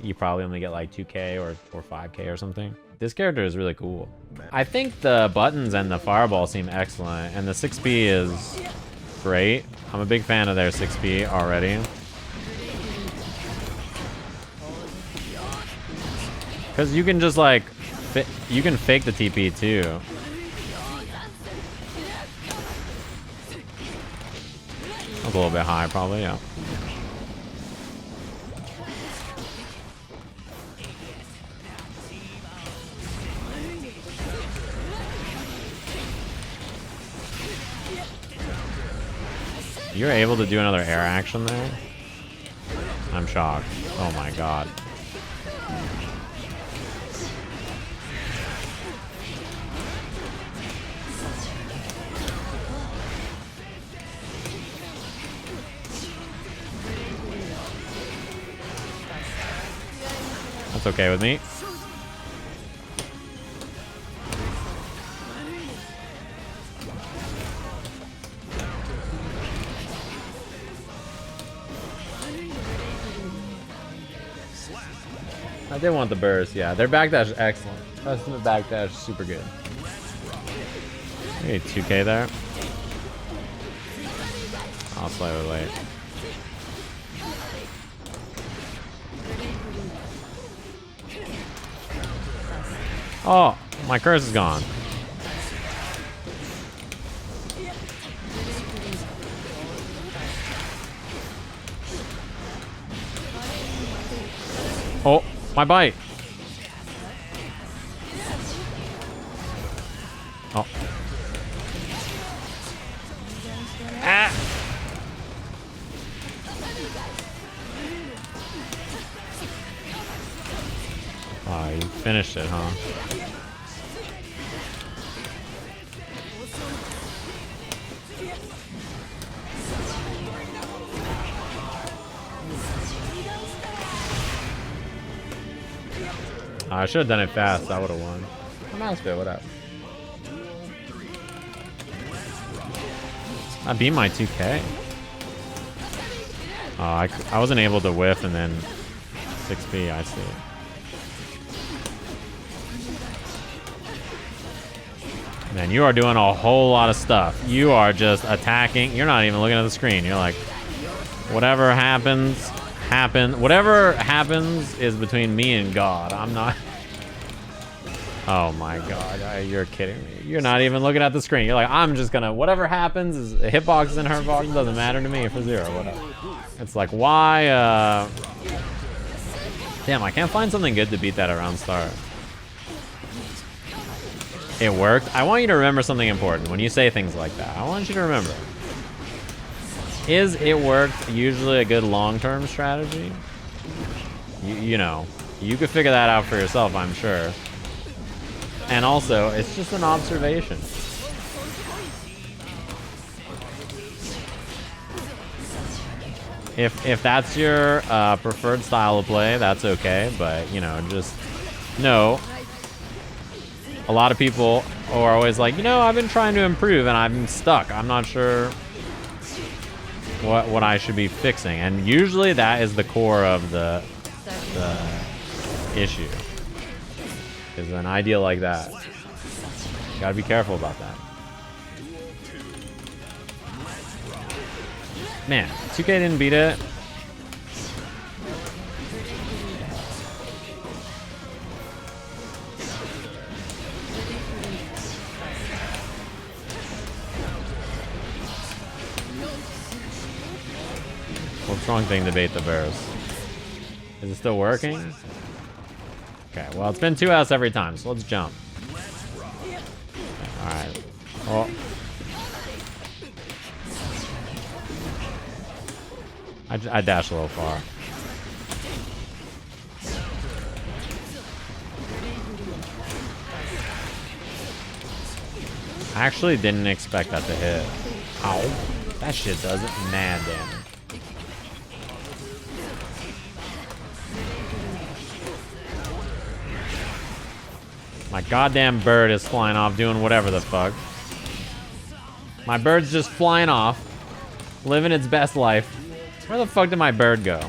you probably only get like 2K or 5K or something. This character is really cool. I think the buttons and the fireball seem excellent, and the 6B is great. I'm a big fan of their 6B already. Because you can just like, you can fake the TP too. That's a little bit high probably, yeah. You're able to do another air action there? I'm shocked. Oh my god. That's okay with me. I did want the burst, yeah. Their backdash is excellent. Customer backdash is super good. Maybe 2K there. I'll slightly late. Oh, my curse is gone. Oh, my bite. Oh. Ah. Oh, you finished it, huh? I should have done it fast. I would have won. I'm out of it. What up? I beat my 2K. Oh, I wasn't able to whiff and then 6B. I see. Man, you are doing a whole lot of stuff. You are just attacking. You're not even looking at the screen. You're like, whatever happens. Whatever happens is between me and God. I'm not. Oh my God, you're kidding me. You're not even looking at the screen. You're like, I'm just gonna, whatever happens is hitboxes and hurtboxes, doesn't matter to me for zero, whatever. It's like, why, damn, I can't find something good to beat that around start. It worked. I want you to remember something important when you say things like that. I want you to remember. Is it worked usually a good long-term strategy? You know, you could figure that out for yourself, I'm sure. And also, it's just an observation. If that's your preferred style of play, that's okay. But, you know, just know a lot of people are always like, you know, I've been trying to improve and I'm stuck. I'm not sure what I should be fixing. And usually that is the core of the issue. Is an idea like that. Gotta be careful about that. Man, 2K didn't beat it. What's wrong thing to bait the bears? Is it still working? Okay, well, it's been 2S every time, so let's jump. Alright. Oh. I dashed a little far. I actually didn't expect that to hit. Ow. That shit does it mad damage. My goddamn bird is flying off doing whatever the fuck. My bird's just flying off, living its best life. Where the fuck did my bird go?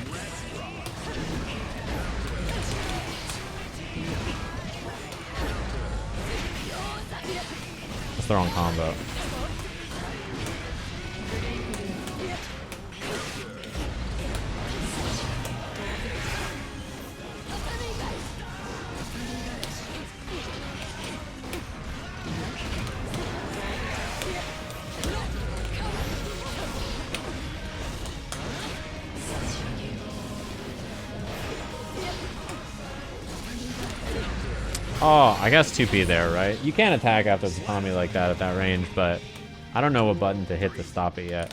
That's the wrong combo. Oh, I guess 2P there, right? You can't attack after the Tommy like that at that range, but I don't know what button to hit to stop it yet.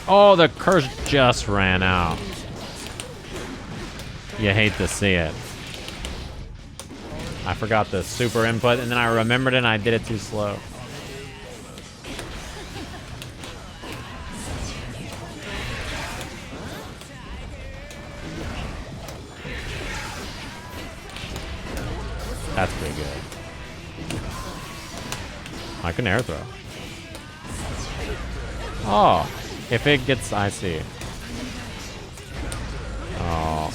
Oh, the curse just ran out. You hate to see it. I forgot the super input, and then I remembered it, and I did it too slow. That's pretty good. I can air throw. Oh, if it gets, I see. Oh.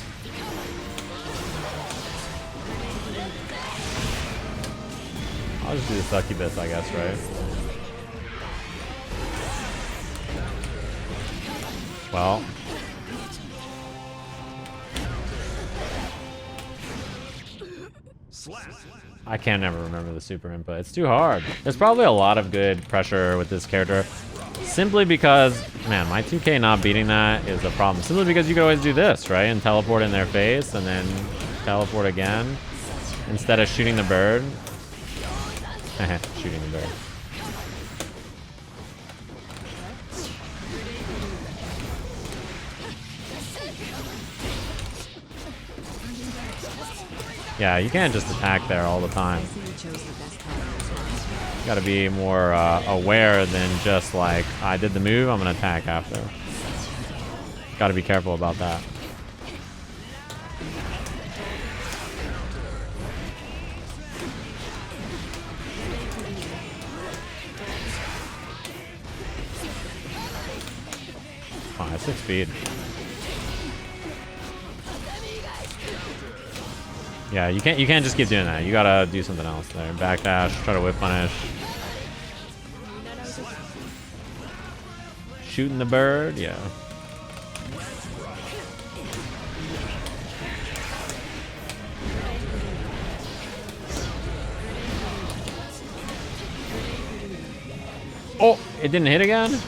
I'll just do the succubus, I guess, right? Well. I can never remember the super input. It's too hard. There's probably a lot of good pressure with this character. Simply because, man, my 2K not beating that is a problem. Simply because you could always do this, right? And teleport in their face and then teleport again. Instead of shooting the bird. Shooting the bird. Yeah, you can't just attack there all the time. You gotta be more aware than just like, I did the move, I'm gonna attack after. Gotta be careful about that. Oh, 6 speed. Yeah, you can't just keep doing that. You gotta do something else there. Backdash, try to whip punish. Shooting the bird, yeah. Oh, it didn't hit again?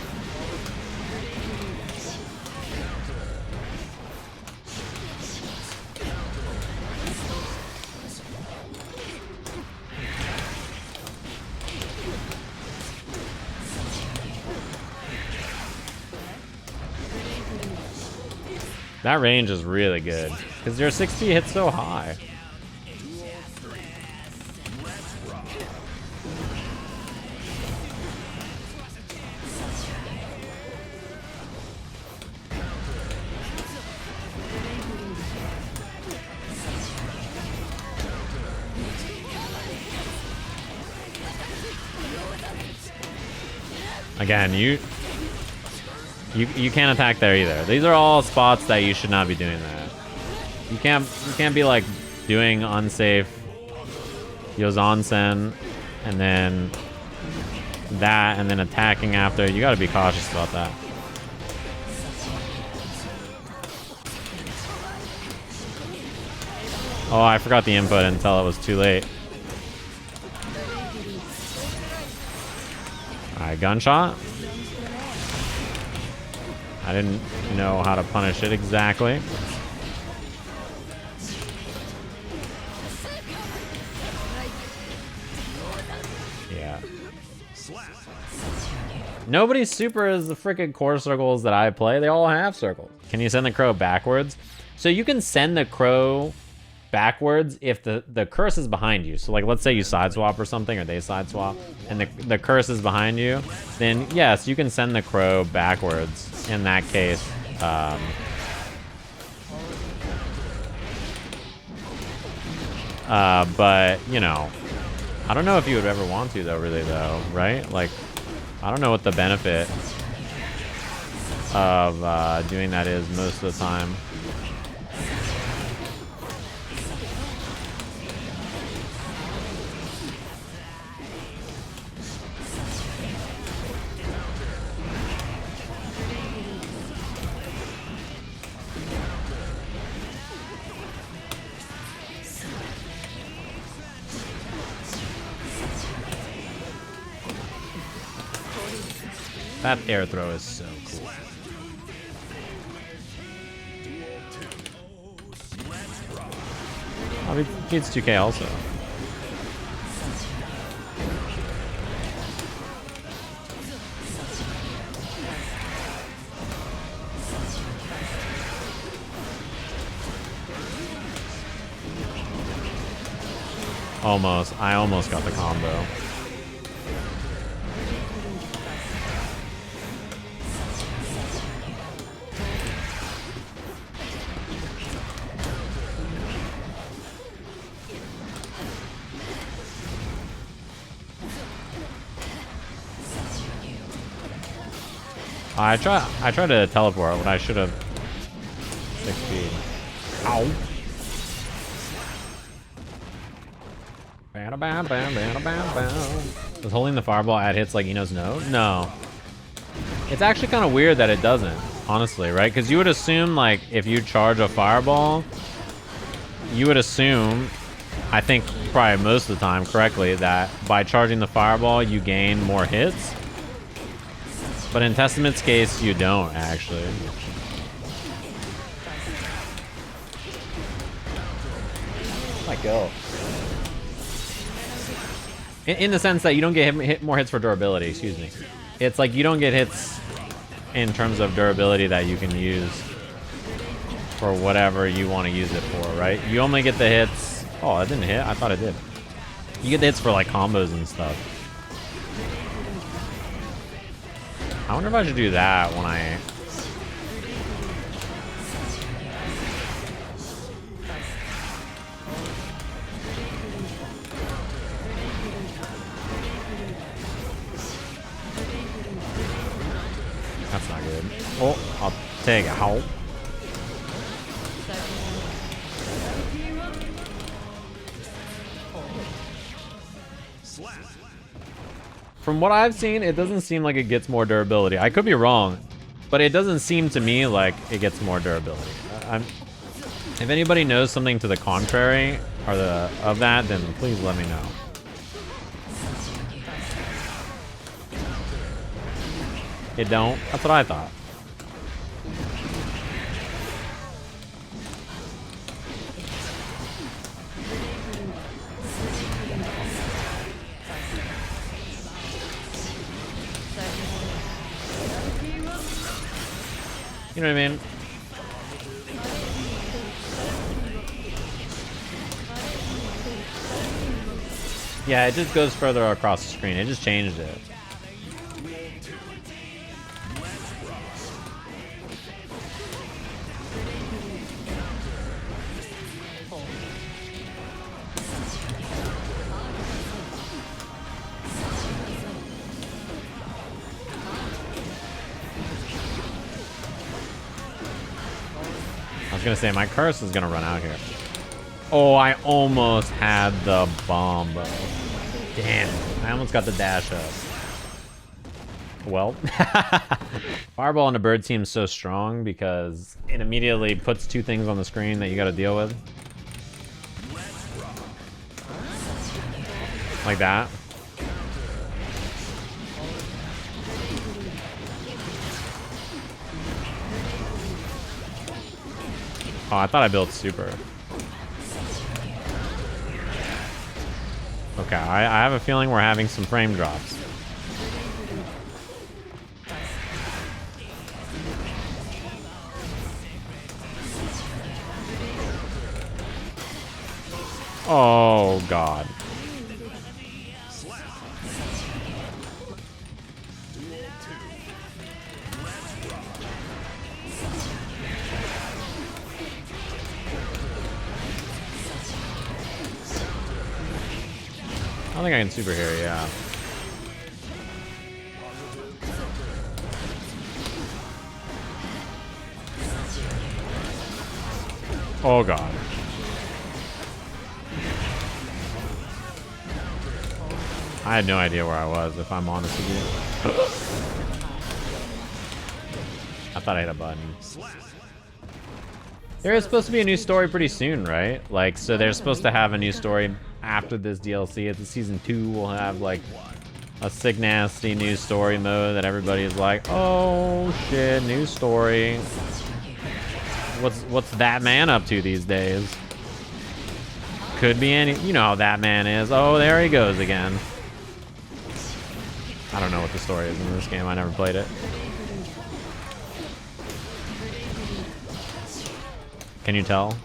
That range is really good because your 60 hits so high. Again, you can't attack there either. These are all spots that you should not be doing that. You can't be like doing unsafe Yozansen and then that and then attacking after. You gotta be cautious about that. Oh, I forgot the input until it was too late. Alright, gunshot. I didn't know how to punish it exactly. Yeah. Nobody's super is the freaking core circles that I play. They all have circles. Can you send the crow backwards? So you can send the crow backwards if the curse is behind you. So like, let's say you side swap or something, or they side swap, and the curse is behind you, then yes, you can send the crow backwards in that case. But you know, I don't know if you would ever want to though, really though, right? Like, I don't know what the benefit of doing that is most of the time. That air throw is so cool. Oh, he needs 2K also. Almost. I almost got the combo. I tried to teleport when I should have 6 speed. Ow. Does holding the fireball add hits like Ino's no? No. It's actually kind of weird that it doesn't, honestly, right? Because you would assume, like, if you charge a fireball, you would assume, I think probably most of the time correctly, that by charging the fireball, you gain more hits. But in Testament's case, you don't, actually. Let go. In the sense that you don't get hit more hits for durability, excuse me. It's like you don't get hits in terms of durability that you can use for whatever you want to use it for, right? You only get the hits... Oh, that didn't hit? I thought it did. You get the hits for, like, combos and stuff. I wonder if I should do that when I... That's not good. Oh, I'll take a help. From what I've seen, it doesn't seem like it gets more durability. I could be wrong, but it doesn't seem to me like it gets more durability. If anybody knows something to the contrary or of that, then please let me know. It don't? That's what I thought. You know what I mean? Yeah, it just goes further across the screen. It just changed it. was gonna say, my curse is gonna run out here. Oh, I almost had the bomb, bro. Damn, I almost got the dash up. Well, Fireball on the bird seems so strong because it immediately puts two things on the screen that you gotta deal with. Like that. Oh, I thought I built super. Okay, I have a feeling we're having some frame drops. Oh, God. I don't think I can super here, yeah. Oh, God. I had no idea where I was, if I'm honest with you. I thought I hit a button. There is supposed to be a new story pretty soon, right? Like, so they're supposed to have a new story after this DLC. At the season 2, we'll have like a sick nasty new story mode that everybody is like, oh shit, new story. What's that man up to these days? Could be any, you know how that man is. Oh, there he goes again. I don't know what the story is in this game. I never played it. Can you tell?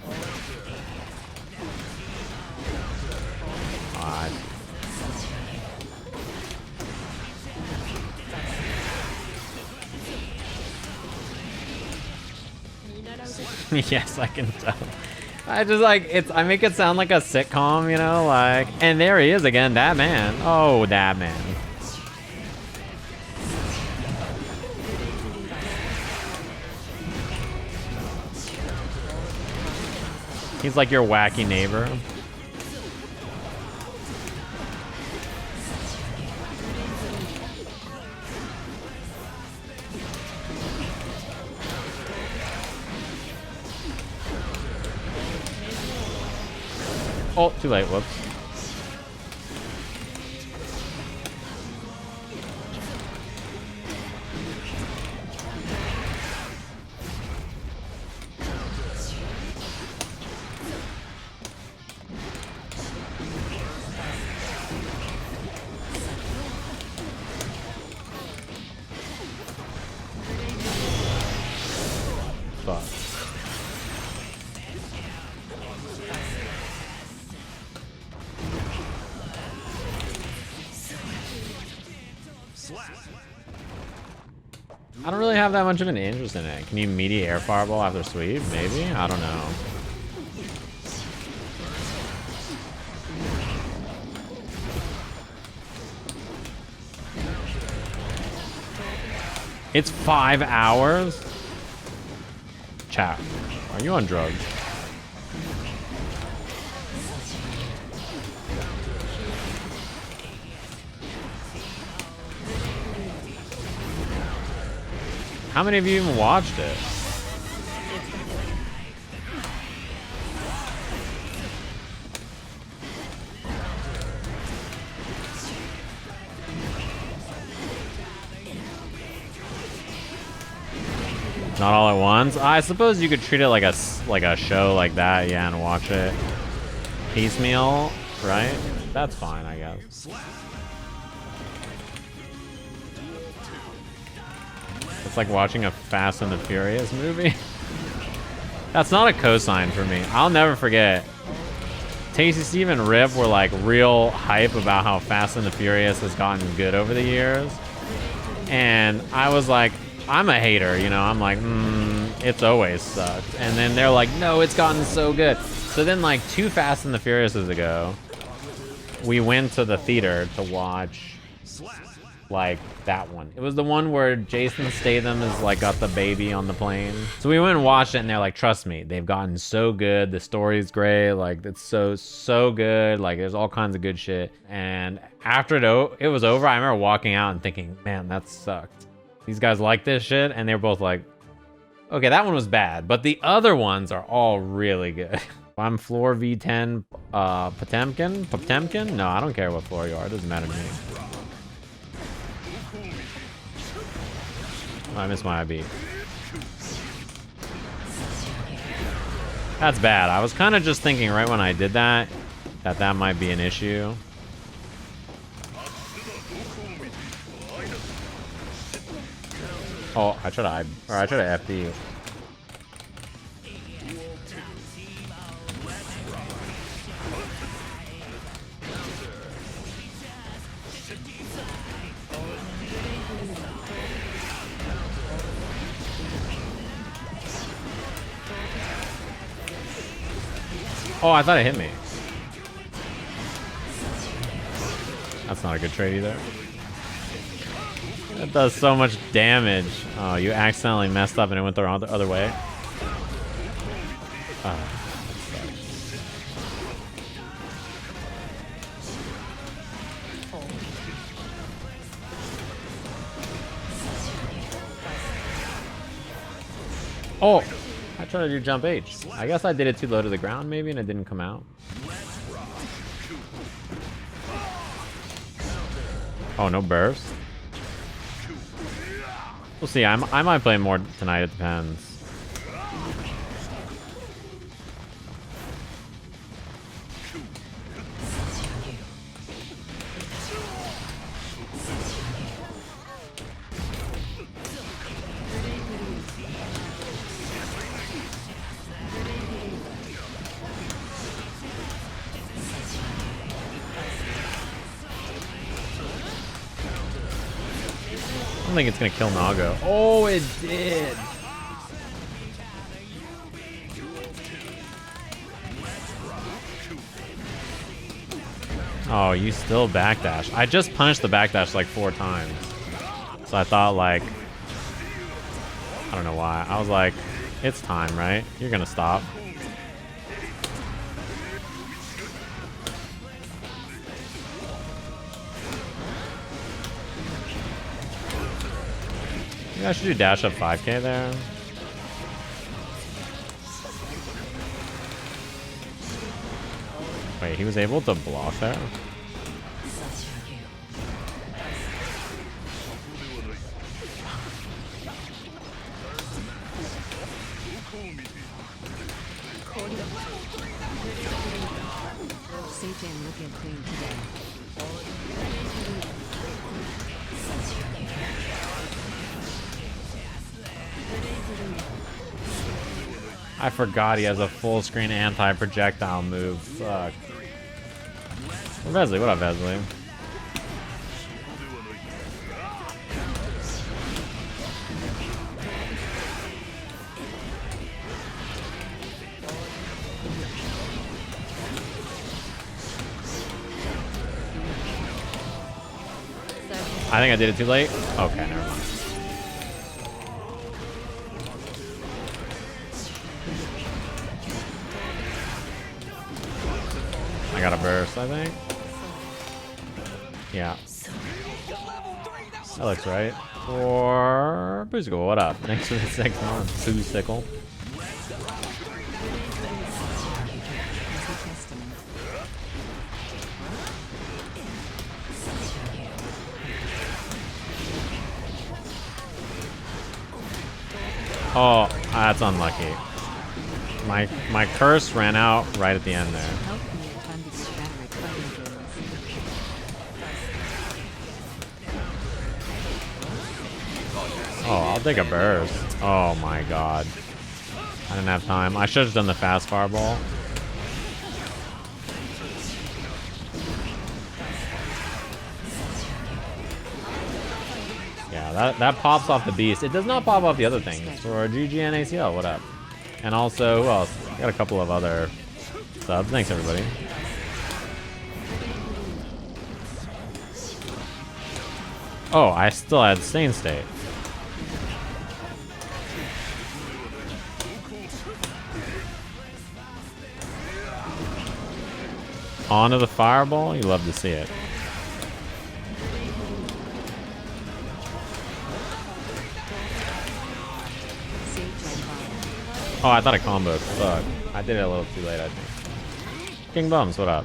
Yes, I can tell. I just like I make it sound like a sitcom, you know, like, and there he is again, that man. Oh, that man. He's like your wacky neighbor. Oh, too late, whoops. Fuck. I don't really have that much of an interest in it. Can you meaty air fireball after sweep? Maybe? I don't know. It's 5 hours? Chat, are you on drugs? How many of you even watched it? Not all at once? I suppose you could treat it like a show like that, yeah, and watch it piecemeal, right? That's fine, I guess. It's like watching a Fast and the Furious movie. That's not a cosign for me. I'll never forget. Tasty Steve and Rip were like real hype about how Fast and the Furious has gotten good over the years. And I was like, I'm a hater, you know, I'm like, it's always sucked. And then they're like, no, it's gotten so good. So then like 2 Fast and the Furiouses ago, we went to the theater to watch like that one. It was the one where Jason Statham is like got the baby on the plane. So we went and watched it and they're like, trust me, they've gotten so good. The story's great. Like it's so good. Like there's all kinds of good shit. And after it was over, I remember walking out and thinking, man, that sucked. These guys like this shit. And they were both like, okay, that one was bad, but the other ones are all really good. I'm floor V10 Potemkin? No, I don't care what floor you are. It doesn't matter to me. Oh, I missed my IB. That's bad. I was kind of just thinking right when I did that that might be an issue. Oh, I tried to FD. Oh, I thought it hit me. That's not a good trade either. That does so much damage. Oh, you accidentally messed up and it went the other way. Oh, I tried to do jump H. I guess I did it too low to the ground maybe and it didn't come out. Oh, no burst. We'll see. I might play more tonight. It depends. I don't think it's gonna kill Nago. Oh, it did. Oh, you still backdash. I just punished the backdash like 4 times. So I thought like, I don't know why. I was like, it's time, right? You're gonna stop. I should do dash up 5k there. Wait, he was able to block there? Sajam looking clean today. I forgot he has a full screen anti-projectile move. Fuck. Vesley, what up, Vesley? I think I did it too late. Okay, never mind. I got a burst, I think. Yeah. That looks right. For Boozicle, what up? Thanks for the 6 months, Boozicle. Oh, that's unlucky. My curse ran out right at the end there. Oh, I'll take a burst. Oh my god. I didn't have time. I should have done the fast fireball. Yeah, that pops off the beast. It does not pop off the other things. For GG and ACL, what up? And also, who else? Got a couple of other subs. Thanks, everybody. Oh, I still had Stain State. Onto the fireball? You love to see it. Oh, I thought I comboed. Fuck. I did it a little too late, I think. King Bums, what up?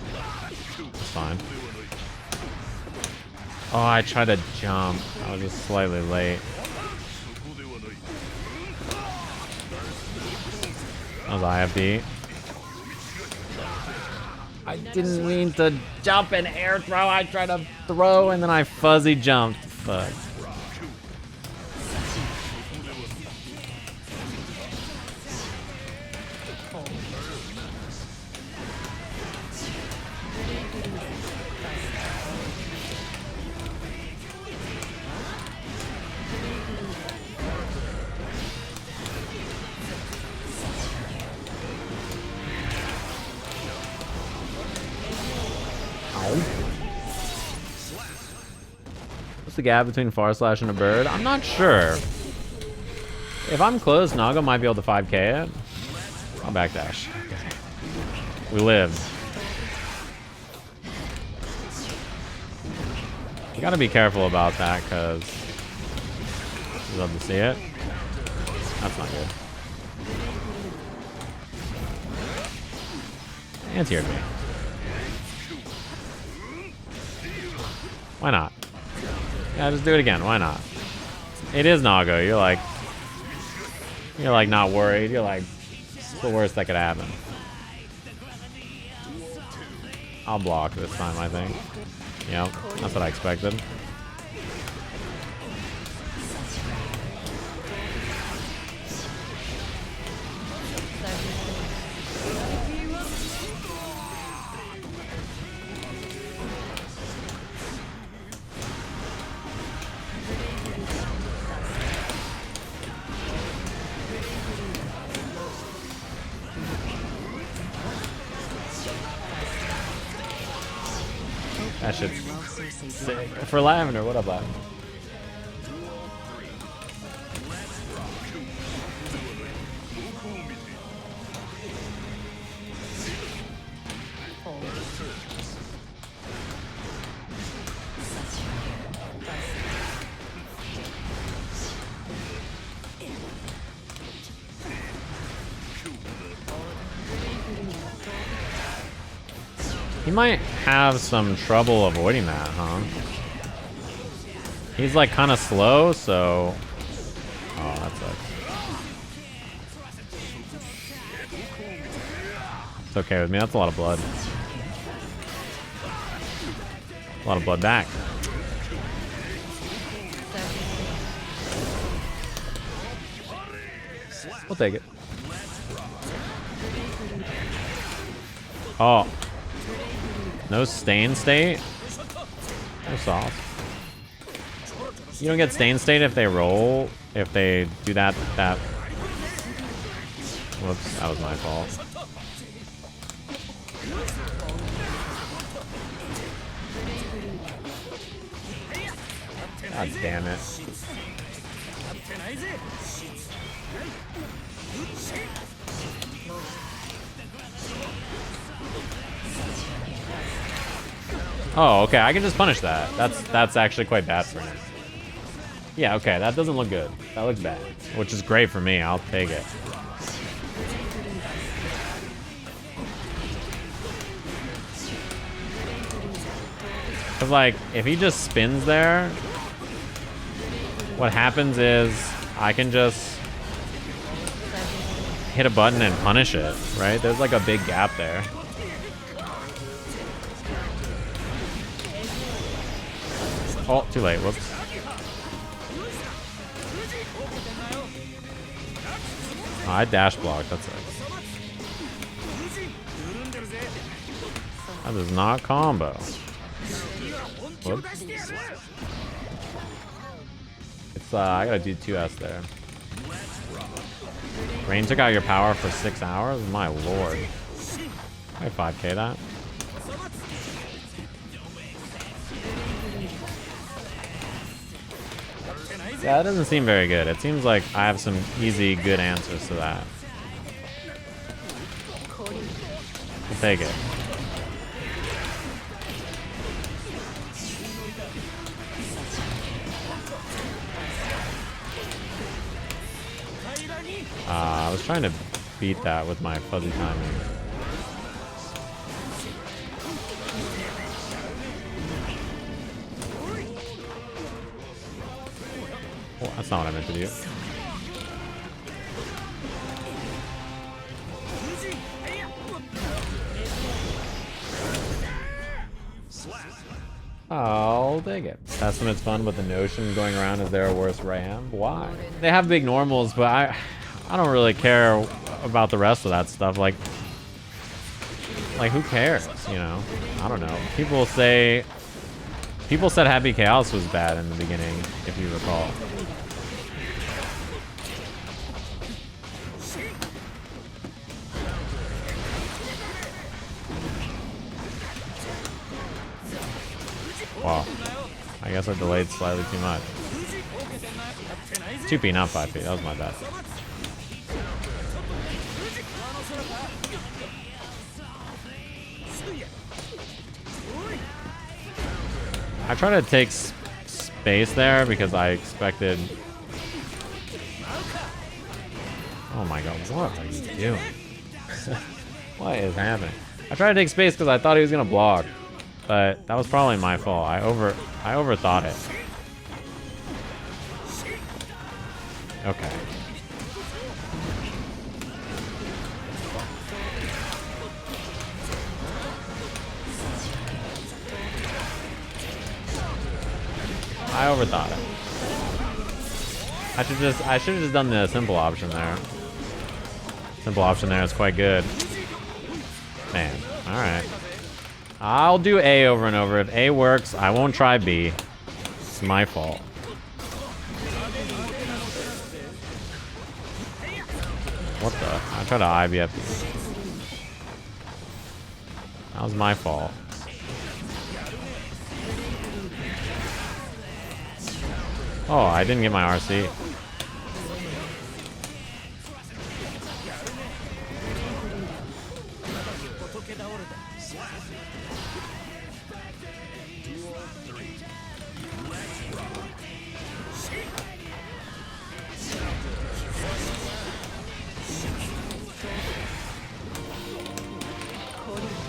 It's fine. Oh, I tried to jump. I was just slightly late. That was IFD. I didn't mean to jump and air throw. I tried to throw and then I fuzzy jumped. Fuck. What's the gap between // and a bird? I'm not sure. If I'm close, Naga might be able to 5k it. I'll backdash. Okay. We lived. You gotta be careful about that, because you love to see it. That's not good. Anti-aired me. Why not? Yeah, just do it again. Why not? It is Nago. You're like not worried. You're like, it's the worst that could happen. I'll block this time, I think. Yep, that's what I expected. That shit's sick. For Lavender, what up, Lavender? He might have some trouble avoiding that, huh? He's like kind of slow, so... Oh, that sucks. It's okay with me, that's a lot of blood. A lot of blood back. We'll take it. Oh. No stain state? No sauce. You don't get stain state if they roll, if they do that. Whoops, that was my fault. God damn it. Oh, okay, I can just punish that. That's actually quite bad for him. Yeah, okay, that doesn't look good. That looks bad. Which is great for me, I'll take it. Cause like, if he just spins there, what happens is I can just hit a button and punish it, right? There's like a big gap there. Oh, too late. Whoops. Oh, I dash blocked. That sucks. That is not combo. Whoops. It's I gotta do 2S there. Rain took out your power for 6 hours? My lord. I 5k that. That doesn't seem very good. It seems like I have some easy, good answers to that. We'll take it. I was trying to beat that with my fuzzy timing. Well, that's not what I meant to do. I'll take it. Testament's fun, but the notion going around is there a worse Ram? Why? They have big normals, but I don't really care about the rest of that stuff. Like who cares, you know? I don't know. People said Happy Chaos was bad in the beginning, if you recall. Wow. I guess I delayed slightly too much. 2P, not 5P. That was my bad. I try to take space there because I expected... Oh my god, what are you doing? What is happening? I tried to take space because I thought he was going to block. But that was probably my fault. I overthought it. Okay. I overthought it. I should have just done the simple option there. Simple option there is quite good. Man, all right. I'll do A over and over. If A works, I won't try B. It's my fault. What the? I tried to IBF. That was my fault. Oh, I didn't get my RC.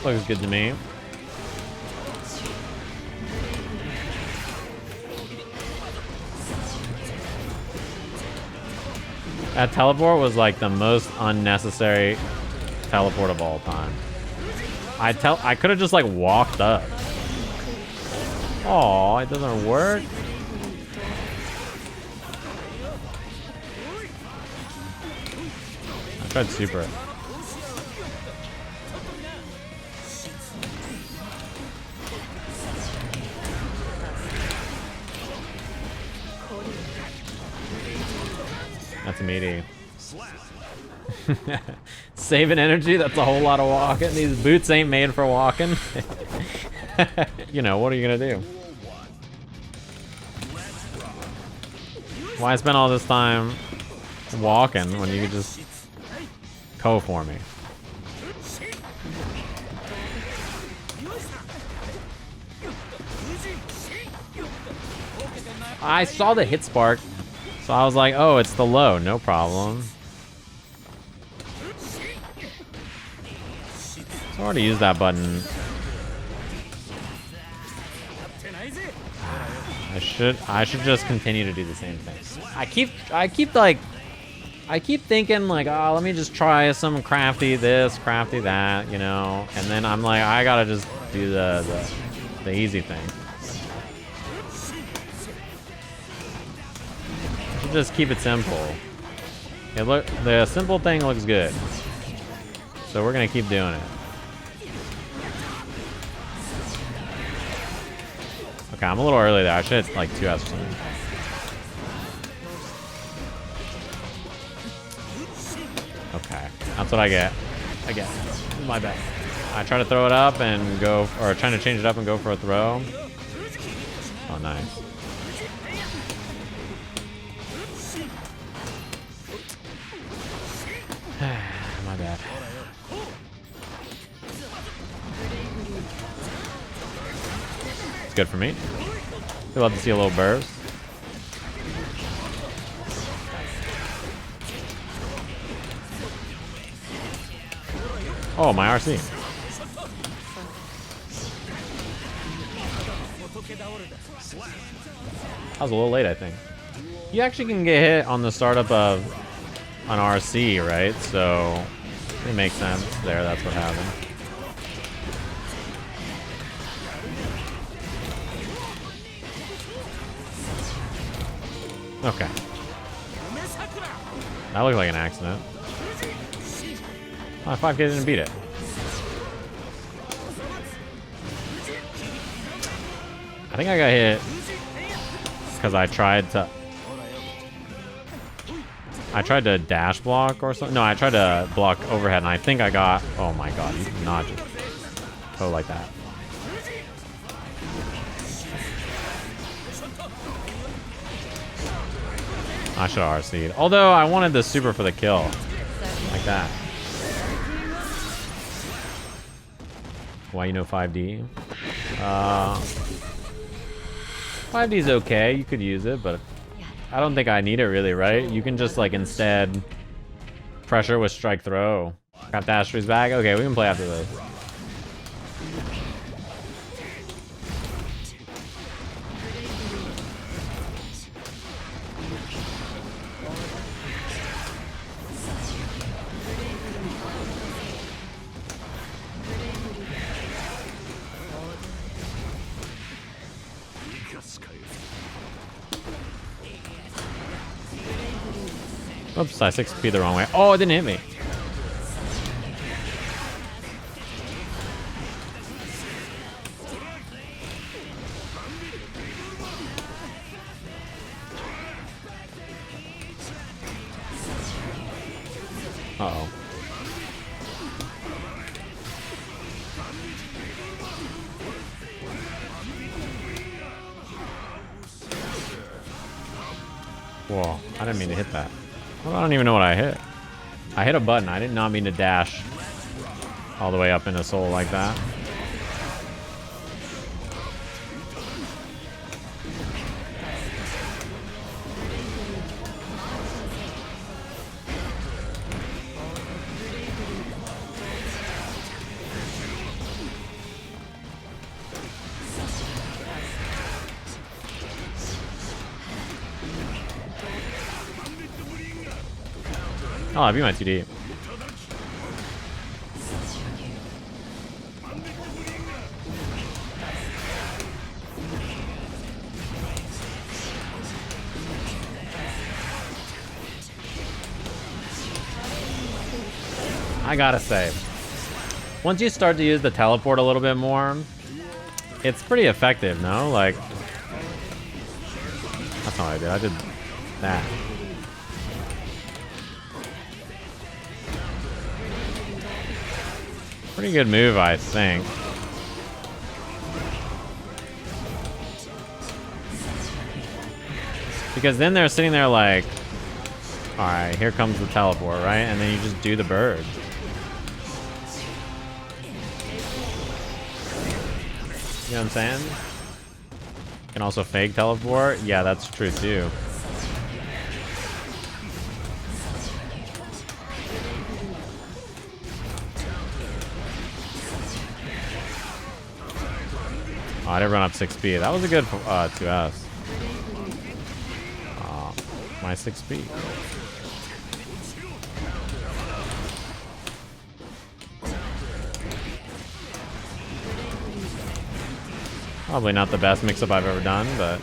Looks good to me. That teleport was like the most unnecessary teleport of all time. I could have just like walked up. Oh, it doesn't work. I tried super. That's meaty. Saving energy, that's a whole lot of walking. These boots ain't made for walking. You know, what are you gonna do? Why spend all this time walking when you could just go for me? I saw the hit spark. So I was like, oh, it's the low, no problem. So I already used that button. I should just continue to do the same thing. I keep thinking like, oh, let me just try some crafty this, crafty that, you know, and then I'm like, I gotta just do the easy thing. Just keep it simple. The simple thing looks good, so we're gonna keep doing it. Okay, I'm a little early there. I should hit like 2S or something. Okay, that's what I get. My bad. I try to throw it up and go, or trying to change it up and go for a throw. Oh, nice. bad. It's good for me. We'd love to see a little burst. Oh, my RC. I was a little late, I think. You actually can get hit on the startup of an RC, right? So it makes sense there. That's what happened. Okay. That looked like an accident. Oh, 5K didn't beat it. I think I got hit because I tried to dash block or something. No, I tried to block overhead, and I think I got. Oh my god, you did not just go like that. I should have RC'd. Although I wanted the super for the kill, like that. Why you know 5D? 5D's okay. You could use it, but I don't think I need it really, right? You can just like instead pressure with strike throw. Got the Ashtree's back. Okay, we can play after this. Oops, I 6P the wrong way. Oh, it didn't hit me. Uh-oh. Whoa, I didn't mean to hit that. Well, I don't even know what I hit. I hit a button. I did not mean to dash all the way up into soul like that. Oh, I beat my TD. I gotta say, once you start to use the teleport a little bit more, it's pretty effective, no? Like, that's not what I did. I did that. Pretty good move, I think. Because then they're sitting there like, alright, here comes the teleport, right? And then you just do the bird. You know what I'm saying? You can also fake teleport. Yeah, that's true too. Oh, I did run up 6P. That was a good 2S. My 6P. Probably not the best mix-up I've ever done, but...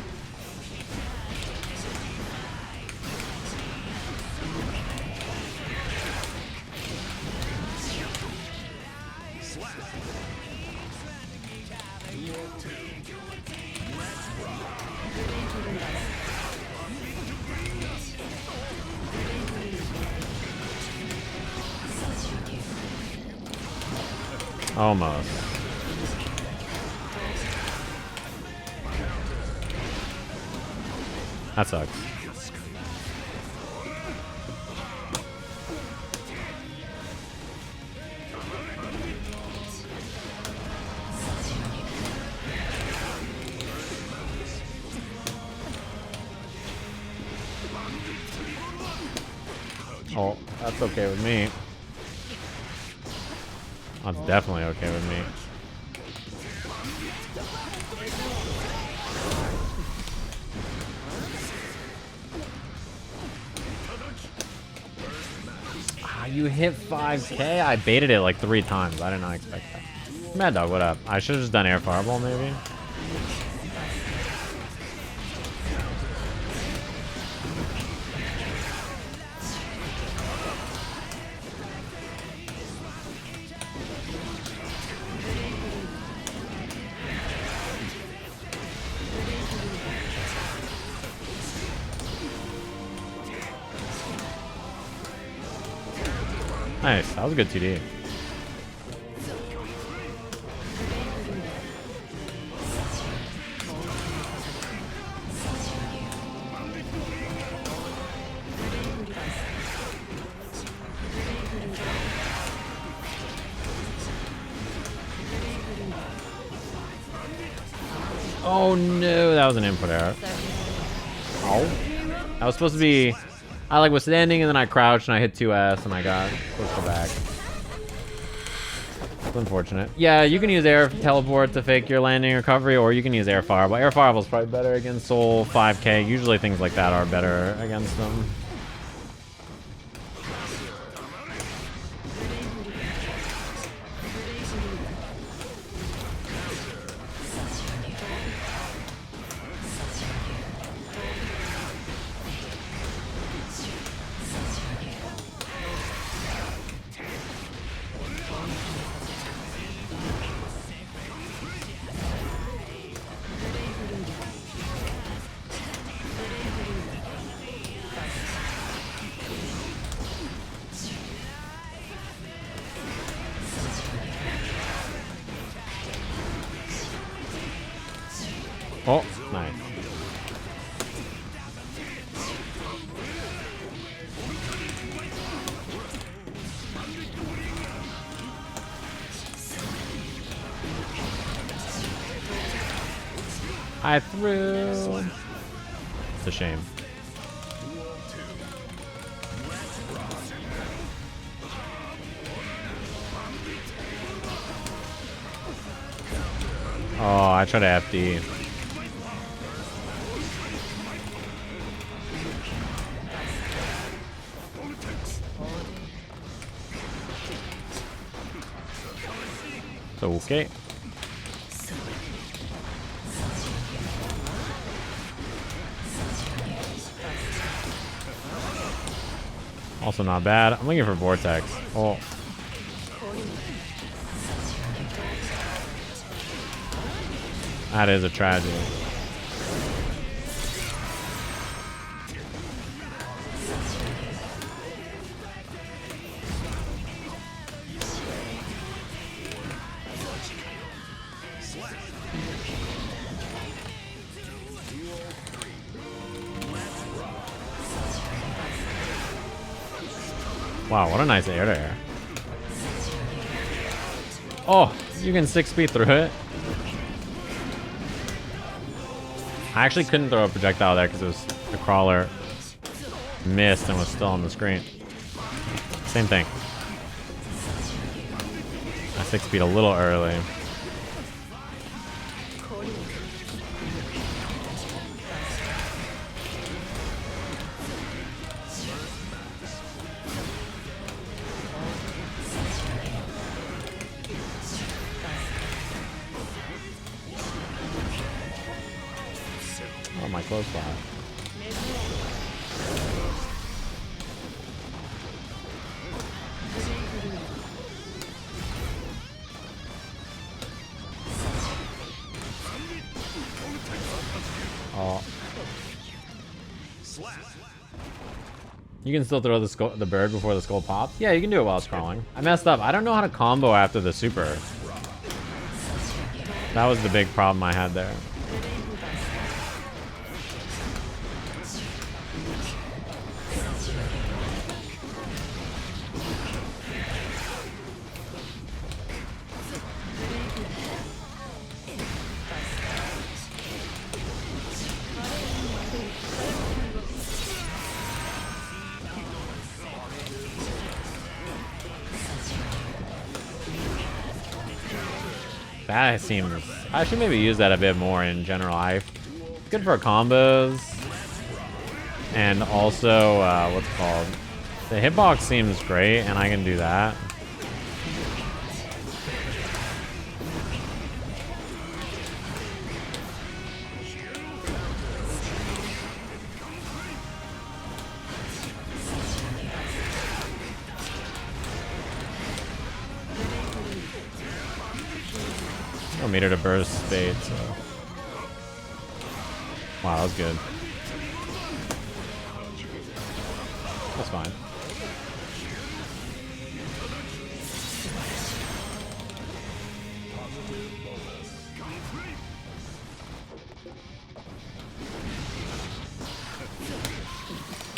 Almost. That sucks. That's okay with me. That's definitely okay with me. Ah, you hit 5k? I baited it like 3 times. I did not expect that. Mad Dog, what up? I should have just done air fireball maybe. Nice, that was a good TD. Oh no, that was an input error. Oh. That was supposed to be... I like was standing and then I crouched and I hit 2S and I got pushed back. It's unfortunate. Yeah, you can use air teleport to fake your landing recovery, or you can use air fireball. Air fireball is probably better against Soul 5k. Usually things like that are better against them. Oh, nice. I threw. It's a shame. Oh, I tried to FD. Okay. Also not bad. I'm looking for Vortex. Oh. That is a tragedy. Wow, what a nice air to air. Oh, you can 6-speed through it. I actually couldn't throw a projectile there because it was the crawler missed and was still on the screen. Same thing. I 6-speed a little early. My close spot. Oh. You can still throw the bird before the skull pops? Yeah, you can do it while scrolling. I messed up. I don't know how to combo after the super. That was the big problem I had there. That seems... I should maybe use that a bit more in general. Good for combos. And also, what's it called? The hitbox seems great, and I can do that. No meter to burst spade, so. Wow, that was good. That's fine.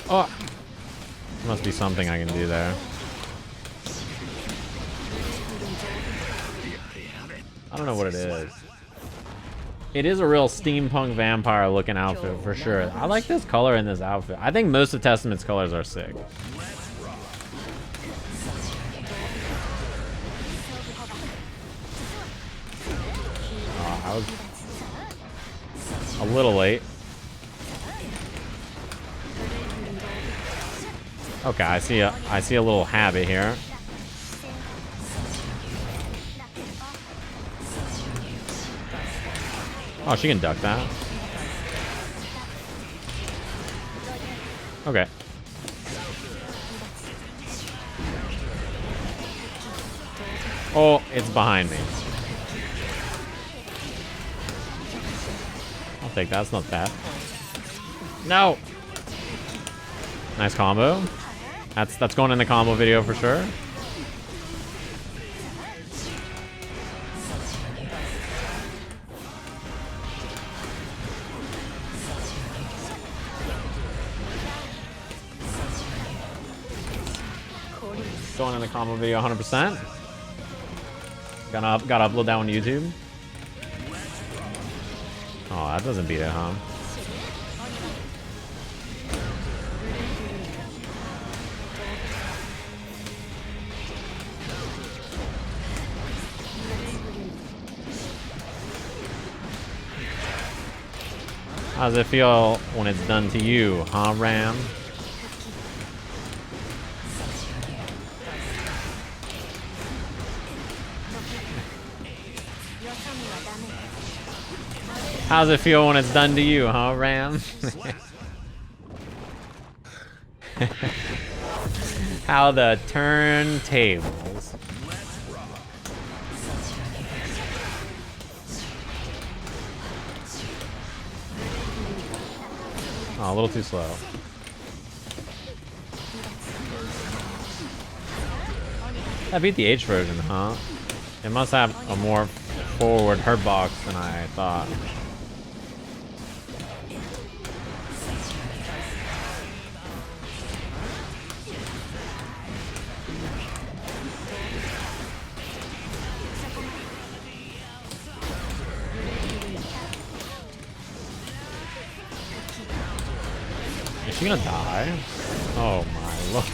Oh! Must be something I can do there. I don't know what it is. It is a real steampunk vampire looking outfit for sure. I like this color in this outfit. I think most of Testament's colors are sick. Oh, I was a little late. Okay, I see a little habit here. Oh, she can duck that. Okay. Oh, it's behind me. I'll take that. That's not bad. No. Nice combo. That's going in the combo video for sure. Going in the combo video 100%. Gotta upload that one to YouTube. Oh, that doesn't beat it, huh? How does it feel when it's done to you, huh, Ram? How's it feel when it's done to you, huh, Ram? How the turntables. Oh, a little too slow. I beat the H version, huh? It must have a more forward hurt box than I thought. Is she gonna die? Oh my lord.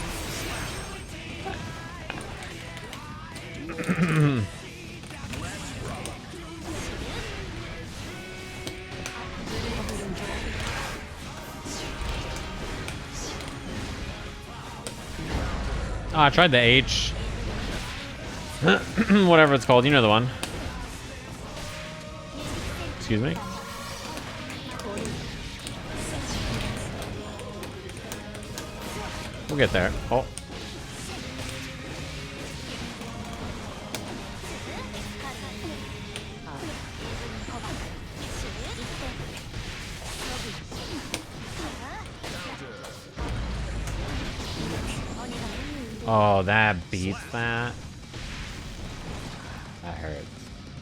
Oh, I tried the H. Whatever it's called, you know the one. Excuse me. We'll get there. Oh. Oh, that beats that. That hurts.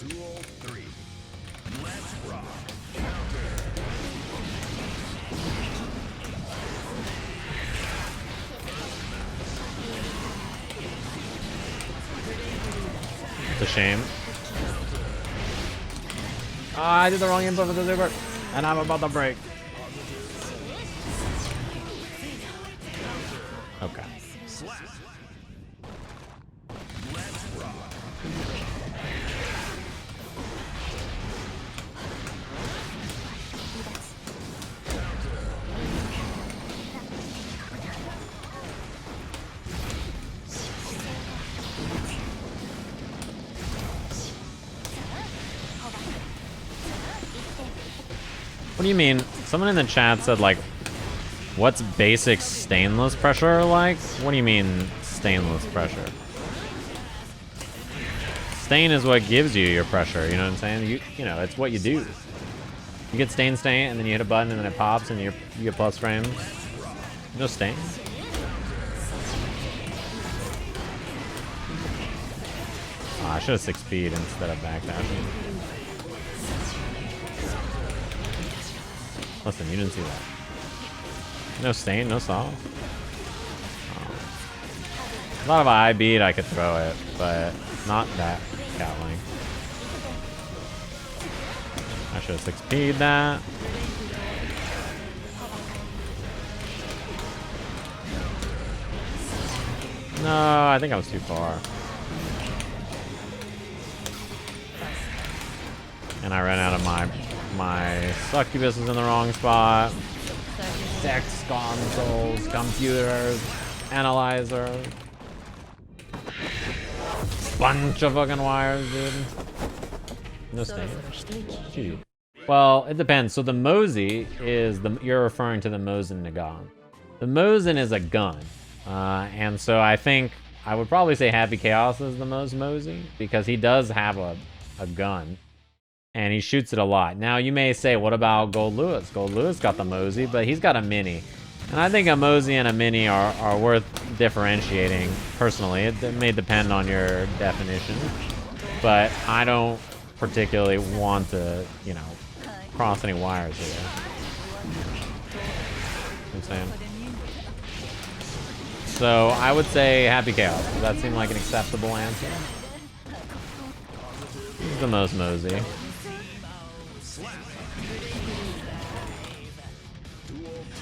Duel 3. Let's rock. It's a shame. Oh, I did the wrong input for the super. And I'm about to break. Okay. do you mean? Someone in the chat said, like, what's basic stainless pressure like? What do you mean, stainless pressure? Stain is what gives you your pressure, you know what I'm saying? You know, it's what you do. You get stain, and then you hit a button, and then it pops, and you get plus frames. No stain. Oh, I should have 6P'd instead of backdashing. Listen, you didn't see that. No stain, no saw. Oh. I thought if I beat, I could throw it, but not that Catling. I should have 6P'd that. No, I think I was too far. And I ran out of my succubus is in the wrong spot. Sex consoles, computers, analyzer. Bunch of fucking wires, dude. No stain. Gee. Well, it depends. So the Mosey is you're referring to the Mosin Nagan. The Mosin is a gun. And so I think I would probably say Happy Chaos is the most Mosey because he does have a gun. And he shoots it a lot. Now, you may say, what about Gold Lewis? Gold Lewis got the Mosey, but he's got a Mini. And I think a Mosey and a Mini are worth differentiating, personally. It may depend on your definition. But I don't particularly want to, you know, cross any wires here. You know what I'm saying? So, I would say Happy Chaos. Does that seem like an acceptable answer? He's the most Mosey.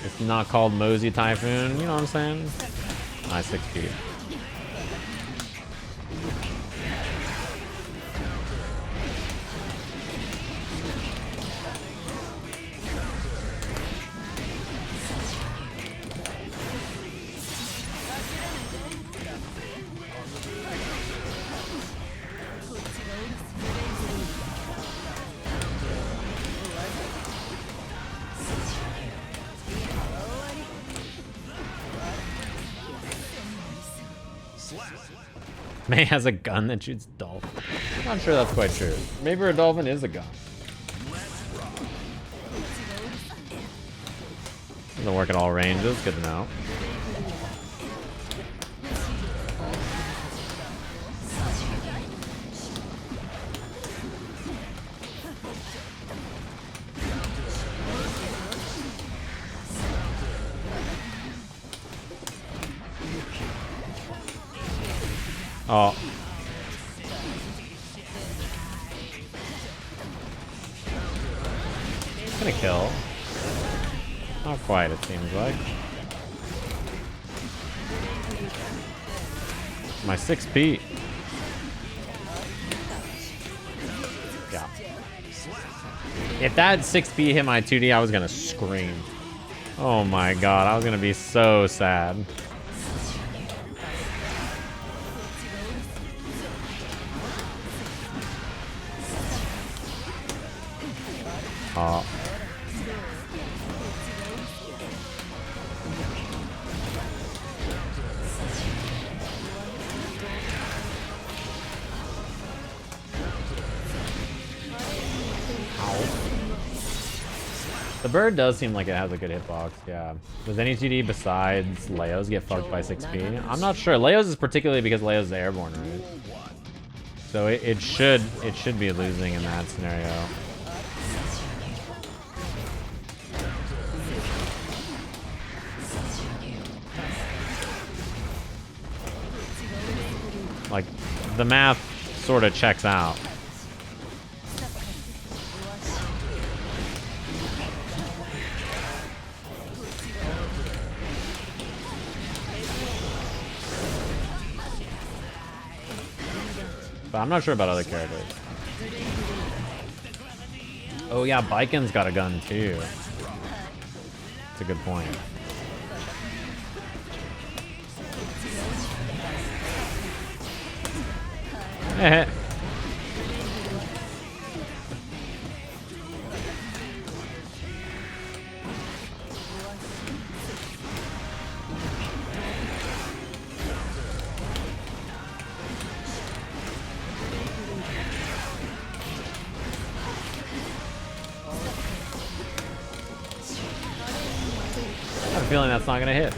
It's not called Mosey Typhoon, you know what I'm saying? Nice 6P. May has a gun that shoots dolphin. I'm not sure that's quite true. Maybe a dolphin is a gun. Doesn't work at all ranges. Good to know. Oh. It's gonna kill. Not quite, it seems like. My 6P. Yeah. If that 6P hit my 2D, I was gonna scream. Oh my god, I was gonna be so sad. Oh. The bird does seem like it has a good hitbox, yeah. Does any TD besides Leo's get fucked by 6P? I'm not sure. Leo's is particularly because Leo's the airborne, right? So it should be losing in that scenario. Like, the math sort of checks out. But I'm not sure about other characters. Oh yeah, Baiken's got a gun too. That's a good point. Eh. feeling that's not gonna hit.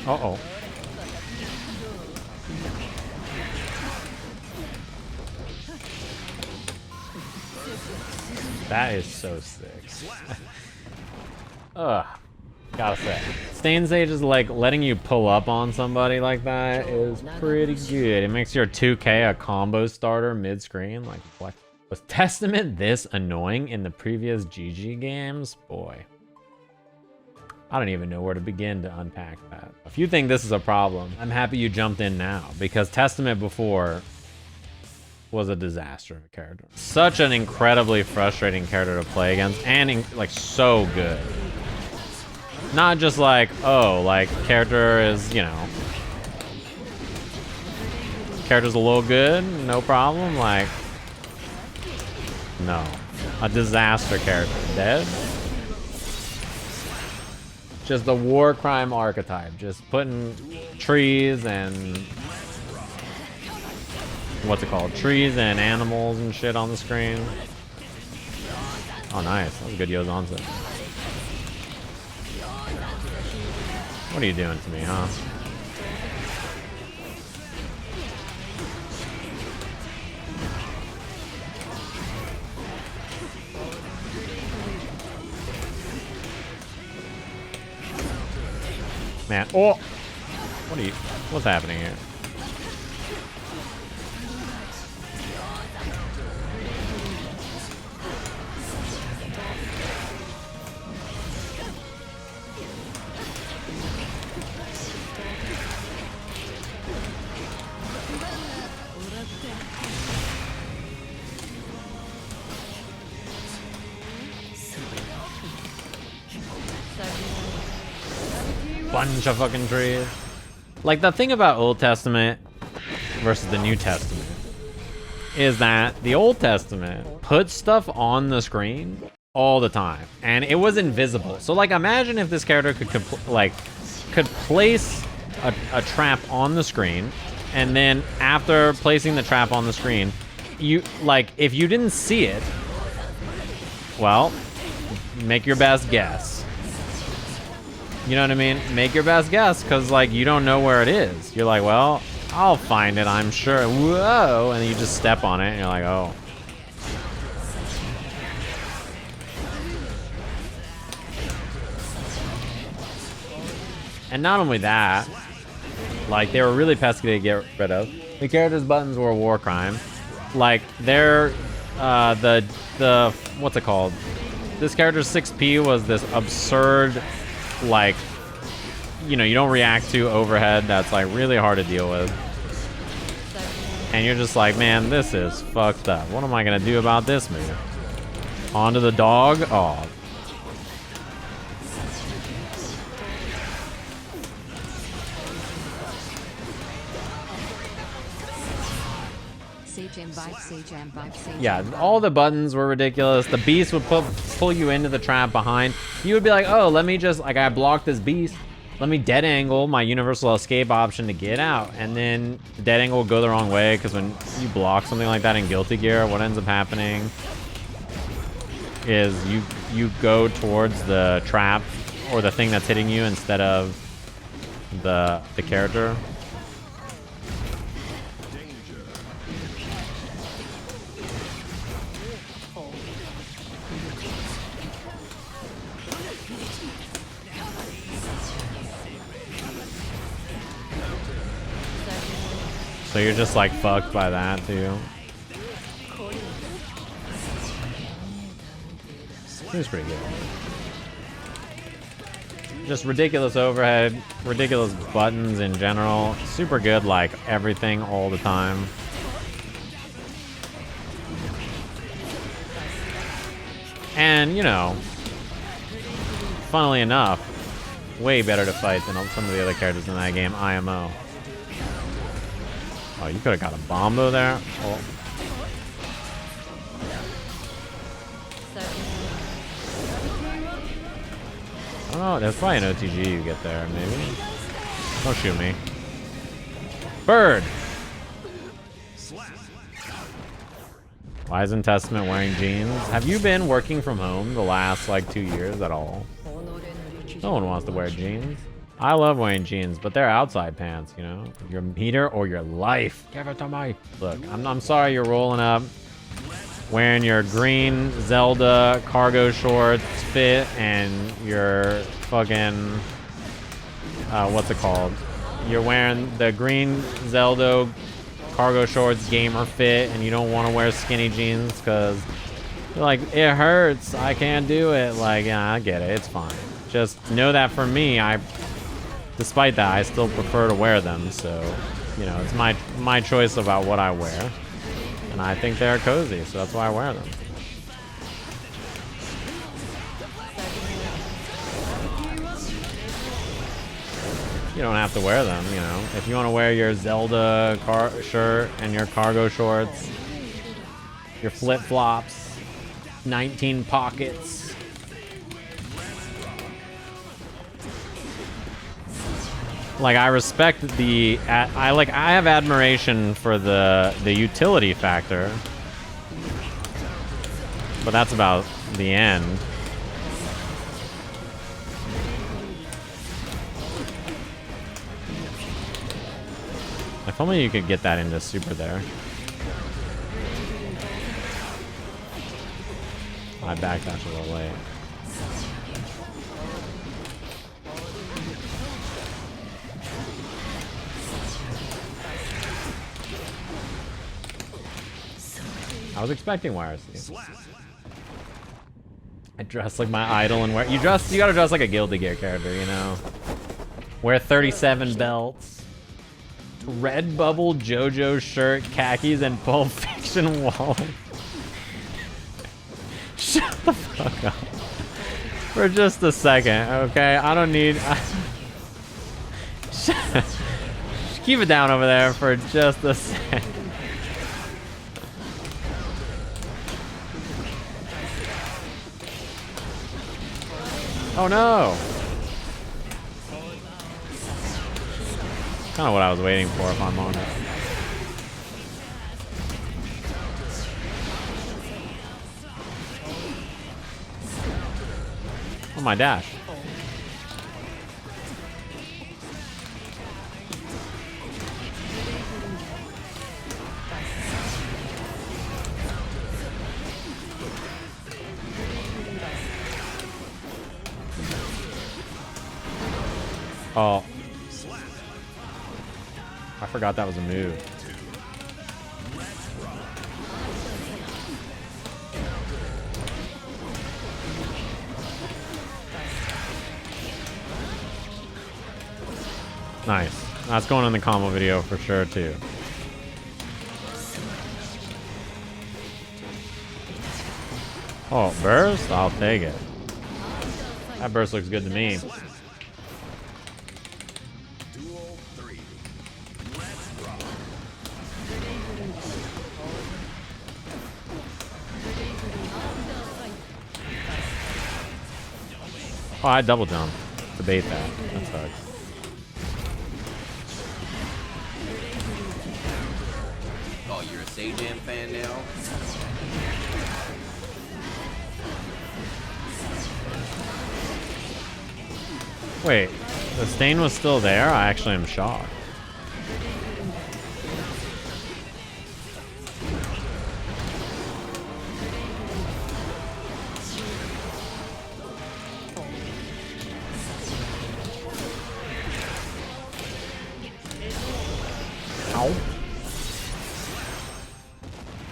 Uh-oh. That is so sick. Ugh. Gotta say. Stain Sage is like letting you pull up on somebody like that is pretty good. It makes your 2K a combo starter mid-screen. Like, what? Was Testament this annoying in the previous GG games? Boy. I don't even know where to begin to unpack that. If you think this is a problem, I'm happy you jumped in now, because Testament before was a disaster of a character. Such an incredibly frustrating character to play against, and like so good. Not just like, oh, like character is, you know, character's a little good, no problem. Like, no, a disaster character. Dead. Just the war crime archetype. Just putting trees and what's it called? Trees and animals and shit on the screen. Oh, nice. That was a good Yozanza. What are you doing to me, huh? Man, oh! What's happening here? Bunch of fucking trees. Like, the thing about Old Testament versus the New Testament is that the Old Testament put stuff on the screen all the time, and it was invisible. So, like, imagine if this character could place a trap on the screen, and then after placing the trap on the screen, you, like, if you didn't see it, well, make your best guess. You know what I mean? Make your best guess, because, like, you don't know where it is. You're like, well, I'll find it, I'm sure. Whoa! And then you just step on it, and you're like, oh. And not only that, like, they were really pesky to get rid of. The character's buttons were a war crime. Like, they're, what's it called? This character's 6P was this absurd, like, you know, you don't react to overhead that's like really hard to deal with, and you're just like, man, this is fucked up. What am I gonna do about this move? Onto the dog. Oh, yeah, all the buttons were ridiculous. The beast would pull you into the trap behind. You would be like, oh, let me just, like, I blocked this beast. Let me dead angle my universal escape option to get out. And then the dead angle will go the wrong way, because when you block something like that in Guilty Gear, what ends up happening is you go towards the trap or the thing that's hitting you instead of the character. So you're just like fucked by that too. Seems pretty good. Just ridiculous overhead, ridiculous buttons in general. Super good, like, everything all the time. And, you know, funnily enough, way better to fight than some of the other characters in that game, IMO. Oh, you could have got a Babo there. Oh. don't know. There's probably an OTG you get there, maybe. Don't shoot me. Bird! Why isn't Testament wearing jeans? Have you been working from home the last, like, 2 years at all? No one wants to wear jeans. I love wearing jeans, but they're outside pants, you know? Your meter or your life. Give it to me. Look, I'm sorry you're rolling up wearing your green Zelda cargo shorts fit and your fucking, what's it called? You're wearing the green Zelda cargo shorts gamer fit and you don't want to wear skinny jeans because you're like, it hurts, I can't do it. Like, yeah, I get it, it's fine. Just know that for me, despite that, I still prefer to wear them. So, you know, it's my choice about what I wear. And I think they're cozy, so that's why I wear them. You don't have to wear them, you know. If you want to wear your Zelda shirt and your cargo shorts, your flip-flops, 19 pockets. Like, I respect I have admiration for the utility factor. But that's about the end. If only you could get that into super there. I backdash a little late. I was expecting YRC. I dress like my idol and wear. You gotta dress like a Guilty Gear character, you know. Wear 37 belts. Red bubble JoJo shirt, khakis, and Pulp Fiction wallet. Shut the fuck up. For just a second, okay? I don't need. Keep it down over there for just a second. Oh no! Kind of what I was waiting for, if I'm honest. Oh, my dash. Oh. I forgot that was a move. Nice. That's going in the combo video for sure too. Oh, burst? I'll take it. That burst looks good to me. Oh, I double jump to bait that. That sucks. Oh, you're a Sajam fan now? Wait, the stain was still there? I actually am shocked.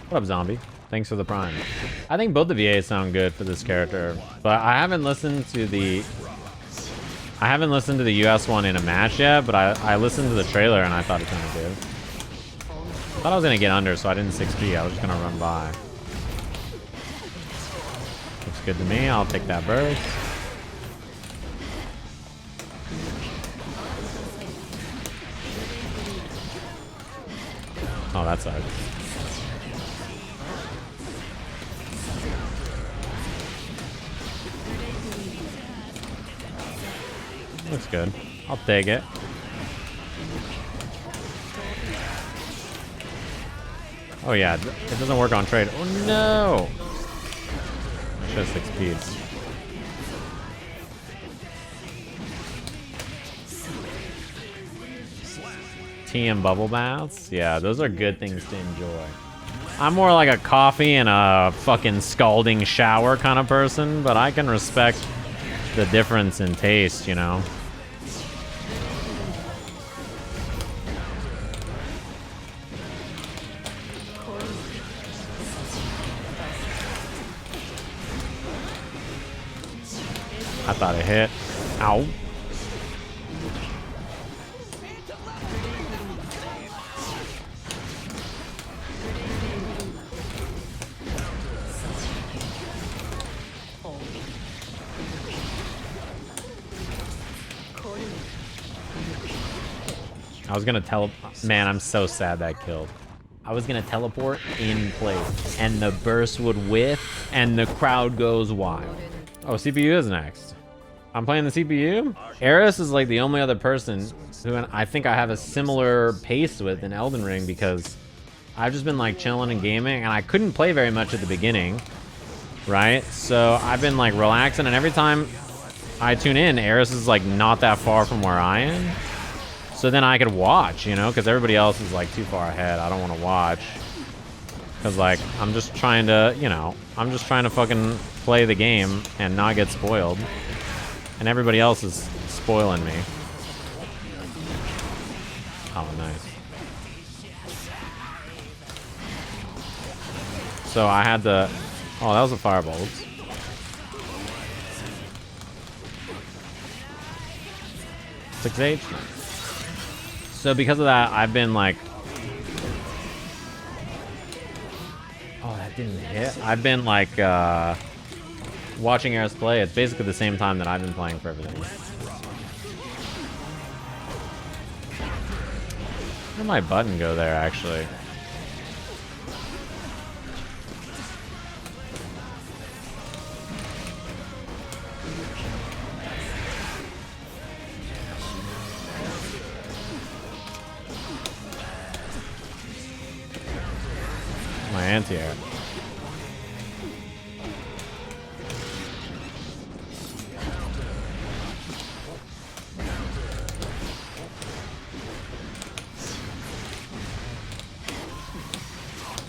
What up, zombie? Thanks for the prime. I think both the VAs sound good for this character, but I haven't listened to the US one in a match yet, but I listened to the trailer and I thought it sounded good. I thought I was gonna get under, so I didn't 6P. I was just gonna run by. Looks good to me. I'll take that burst. Oh, that sucks. Looks good. I'll take it. Oh yeah, it doesn't work on trade. Oh no! I should have 6 speeds. Tea and bubble baths? Yeah, those are good things to enjoy. I'm more like a coffee and a fucking scalding shower kind of person, but I can respect the difference in taste, you know? I thought it hit. Ow. I was gonna man, I'm so sad that killed. I was gonna teleport in place, and the burst would whiff, and the crowd goes wild. Oh, CPU is next. I'm playing the CPU? Eris is like the only other person who I think I have a similar pace with in Elden Ring, because I've just been like chilling and gaming, and I couldn't play very much at the beginning, right? So I've been like relaxing, and every time I tune in, Eris is like not that far from where I am. So then I could watch, you know, because everybody else is like too far ahead. I don't want to watch. Because like, I'm just trying to, you know, I'm just trying to fucking play the game and not get spoiled. And everybody else is spoiling me. Oh, nice. So I had to... Oh, that was a fireball. Oops. Six H. So because of that, I've been like... Oh, that didn't hit. I've been like watching Eris play. It's basically the same time that I've been playing for everything. Where did my button go there, actually? My anti-air.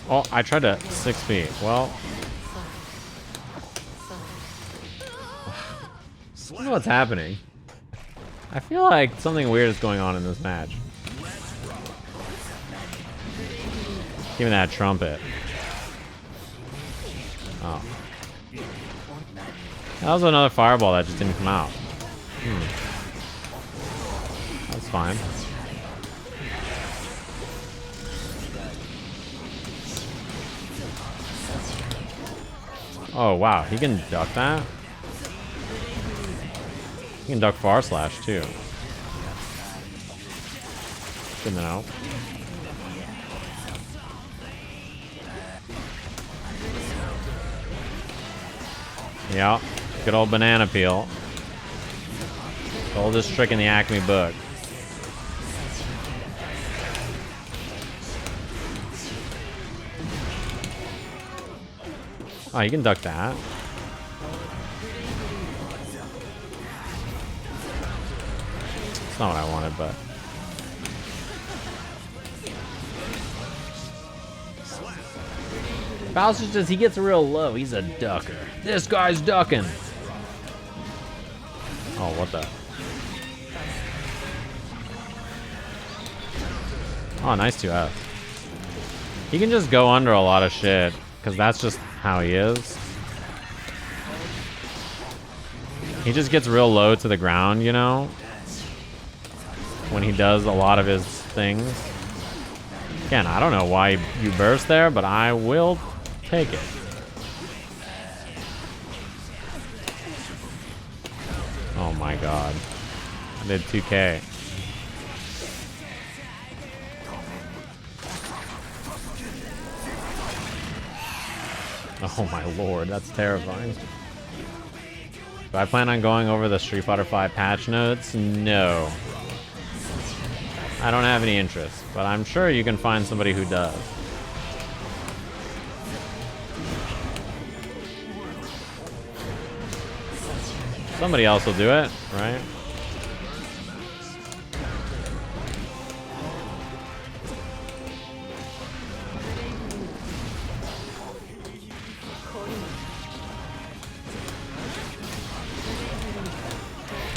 Oh, I tried to 6 feet. Well, I don't know what's happening. I feel like something weird is going on in this match. Give me that trumpet. Oh. That was another fireball that just didn't come out. That's fine. Oh, wow. He can duck that? He can duck far slash, too. Good to know. Yeah, good old banana peel. The oldest trick in the Acme book. Oh, you can duck that. It's not what I wanted, but... Faust is just, he gets real low. He's a ducker. This guy's ducking. Oh, what the? Oh, nice 2F. He can just go under a lot of shit, because that's just how he is. He just gets real low to the ground, you know? When he does a lot of his things. Again, I don't know why you burst there, but I will take it. Oh my god. I did 2K. Oh my lord, that's terrifying. Do I plan on going over the Street Fighter V patch notes? No. I don't have any interest, but I'm sure you can find somebody who does. Somebody else will do it, right?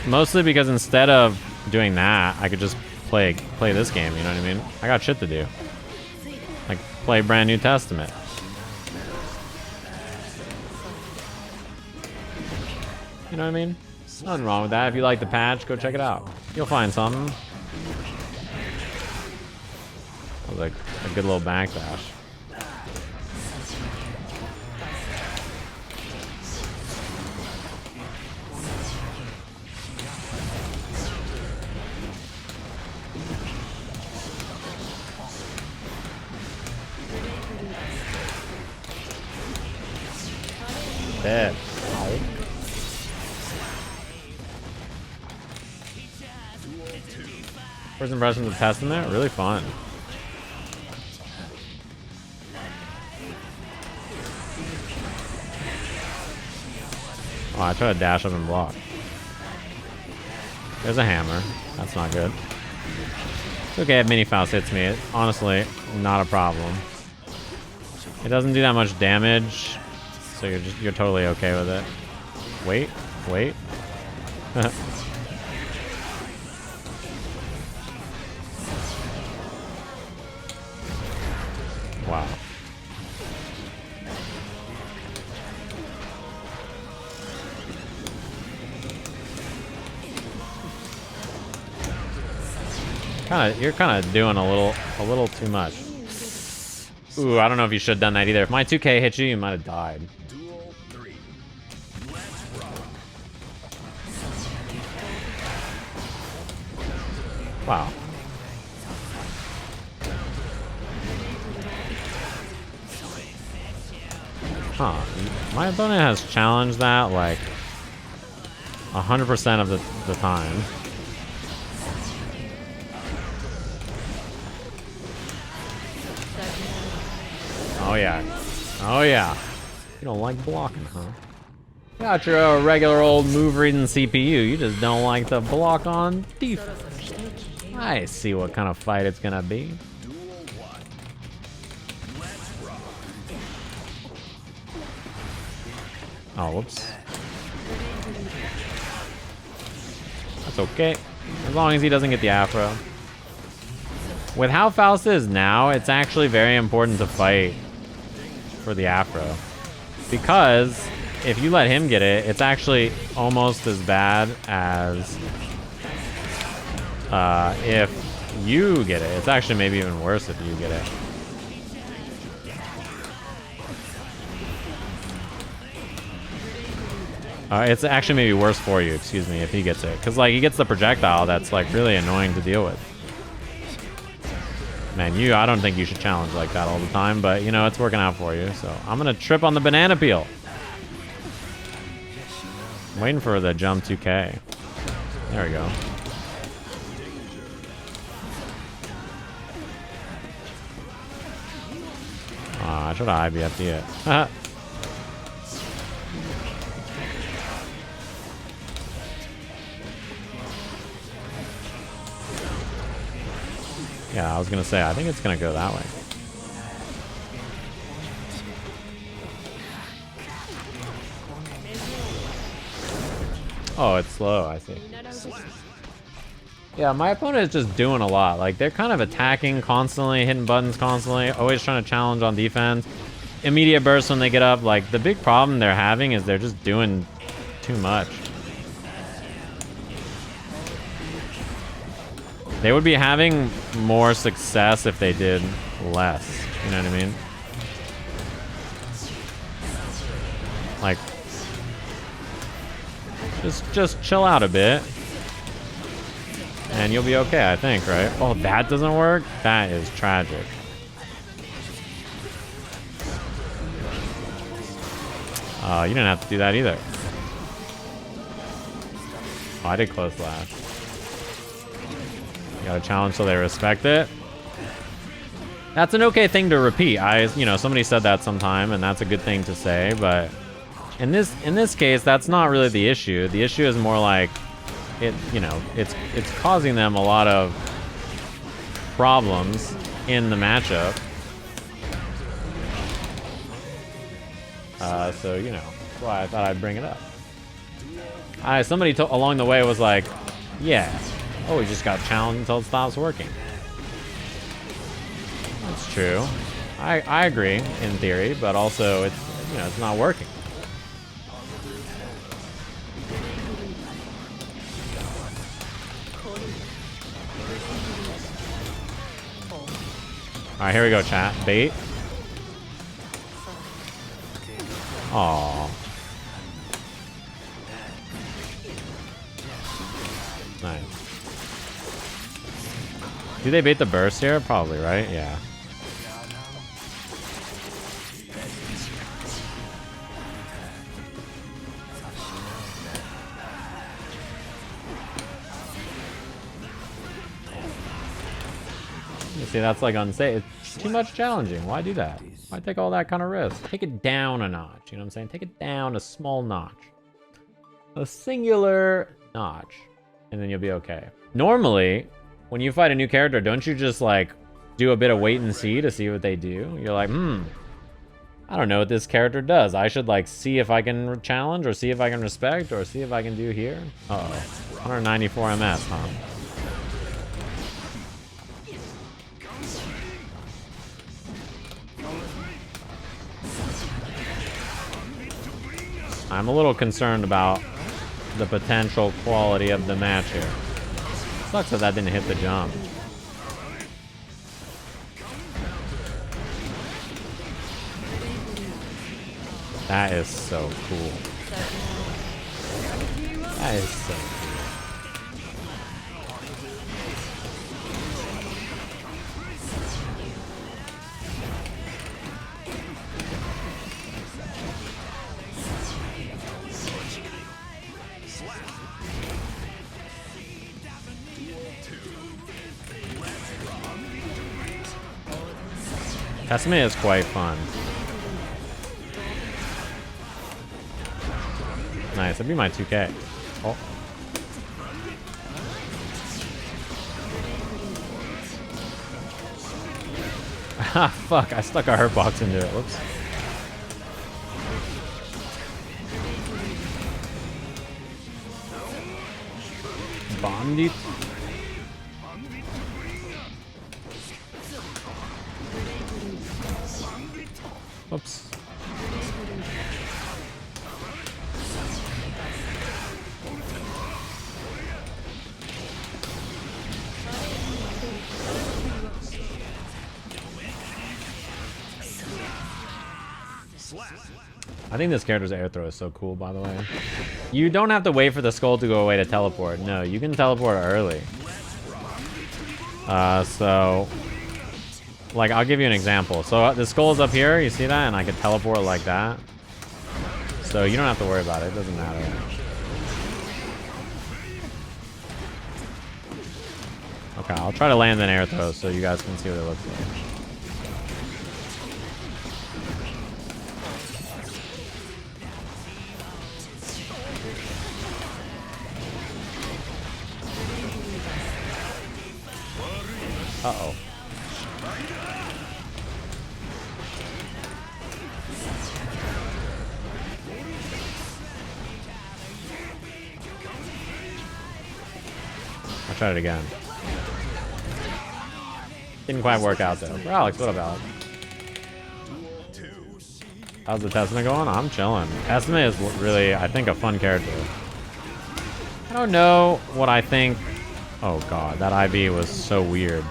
Mostly because instead of doing that, I could just play this game, you know what I mean? I got shit to do. Like, play Brand New Testament. You know what I mean? Nothing wrong with that. If you like the patch, go check it out. You'll find something. That was like a good little backdash. Dead. First impressions of Testament, really fun. Oh, I try to dash up and block. There's a hammer. That's not good. It's okay if Mini Faust hits me. Honestly, not a problem. It doesn't do that much damage, so you're totally okay with it. Wait. Wow. You're kind of doing a little too much. Ooh, I don't know if you should have done that either. If my 2K hit you, you might have died. Duel 3. Let's rock. Wow. Huh. My opponent has challenged that like 100% of the time. Oh yeah. Oh yeah. You don't like blocking, huh? Got your regular old move reading CPU. You just don't like to block on defense. I see what kind of fight it's gonna be. Duel 1. Let's rock. Oh, whoops. That's okay. As long as he doesn't get the afro. With how Faust is now, it's actually very important to fight for the afro. Because if you let him get it, it's actually almost as bad as if you get it. It's actually maybe even worse if you get it. It's actually maybe worse for you, excuse me, if he gets it. Because, like, he gets the projectile that's, like, really annoying to deal with. Man, I don't think you should challenge like that all the time, but, you know, it's working out for you. So, I'm going to trip on the banana peel. I'm waiting for the jump 2K. There we go. I should have IBF'd it. Yeah, I was gonna say, I think it's gonna go that way. Oh, it's slow, I see. Yeah, my opponent is just doing a lot. Like, they're kind of attacking constantly, hitting buttons constantly, always trying to challenge on defense. Immediate bursts when they get up. Like, the big problem they're having is they're just doing too much. They would be having more success if they did less. You know what I mean? Like, just chill out a bit. And you'll be okay, I think, right? Oh, that doesn't work? That is tragic. You didn't have to do that either. Oh, I did close slash. You gotta challenge so they respect it. That's an okay thing to repeat. You know, somebody said that sometime, and that's a good thing to say, but in this case, that's not really the issue. The issue is more like you know, it's causing them a lot of problems in the matchup. So, you know, that's why I thought I'd bring it up. Somebody along the way was like, yeah, oh, we just got challenged until it stops working. That's true. I agree in theory, but also it's, you know, it's not working. All right, here we go, chat. Bait. Aww. Nice. Do they bait the burst here? Probably, right? Yeah. You see, that's like unsafe. It's too much challenging. Why do that? Why take all that kind of risk? Take it down a notch. You know what I'm saying? Take it down a small notch. A singular notch. And then you'll be okay. Normally, when you fight a new character, don't you just like do a bit of wait and see to see what they do? You're like, I don't know what this character does. I should like see if I can challenge or see if I can respect or see if I can do here. Uh-oh. 194 MS, huh? I'm a little concerned about the potential quality of the match here. Sucks that didn't hit the jump. That is so cool. That is so cool. Testament is quite fun. Nice, that'd be my 2K. Oh. Ah, fuck, I stuck a hurt box into it. Whoops. Bandit. Oops. I think this character's air throw is so cool, by the way. You don't have to wait for the skull to go away to teleport. No, you can teleport early. So... Like, I'll give you an example. So the skull's up here, you see that? And I can teleport like that. So you don't have to worry about it. It doesn't matter. Okay, I'll try to land an air throw so you guys can see what it looks like. Uh-oh. I'll try it again. Didn't quite work out though. For Alex, what up, Alex? How's the Testament going? I'm chilling. Testament is really, I think, a fun character. I don't know what I think. Oh god, that IB was so weird.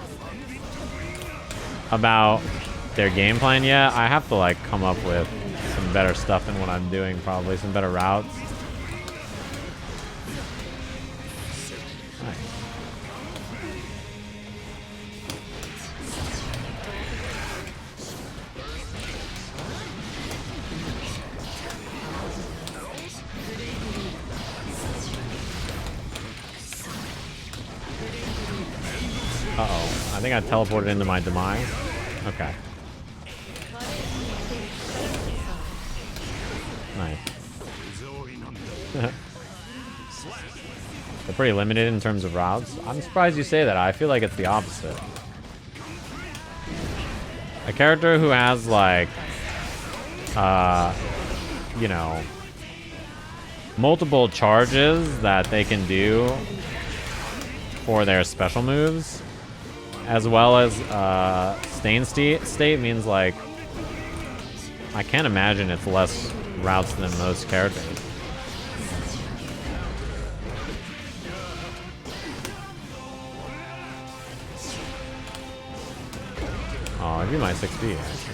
About their game plan yet. I have to like come up with some better stuff in what I'm doing, probably some better routes. Nice. think I teleported into my demise. Okay. Nice. They're pretty limited in terms of routes. I'm surprised you say that. I feel like it's the opposite. A character who has like, you know, multiple charges that they can do for their special moves, as well as stain state means like, I can't imagine it's less routes than most characters. Oh, I do my 6B actually.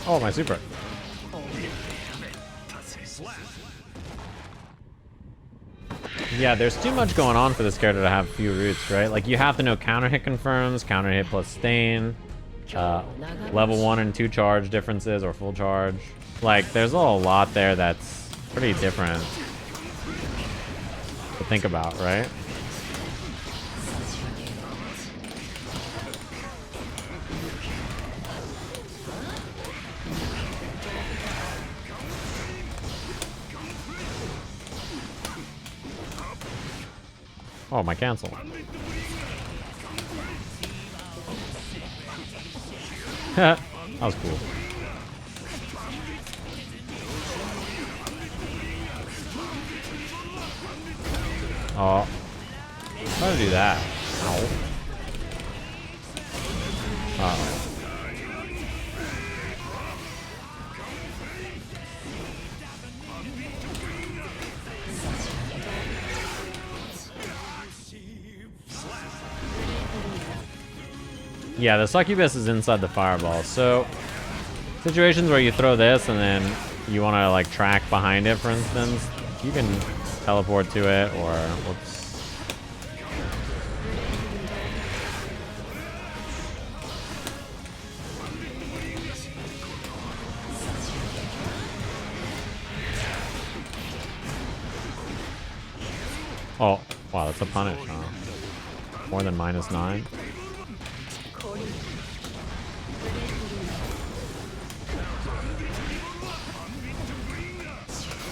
Oh, my super. Yeah, there's too much going on for this character to have few roots, right? Like, you have to know counter hit confirms, counter hit plus stain, level 1 and 2 charge differences or full charge. Like, there's a lot there that's pretty different to think about, right? Oh, my cancel. That was cool. Oh. How to do that? Ow. Uh-oh. Yeah, the succubus is inside the fireball. So, situations where you throw this and then you want to like track behind it, for instance, you can teleport to it or whoops. Oh, wow, that's a punish, huh? More than -9.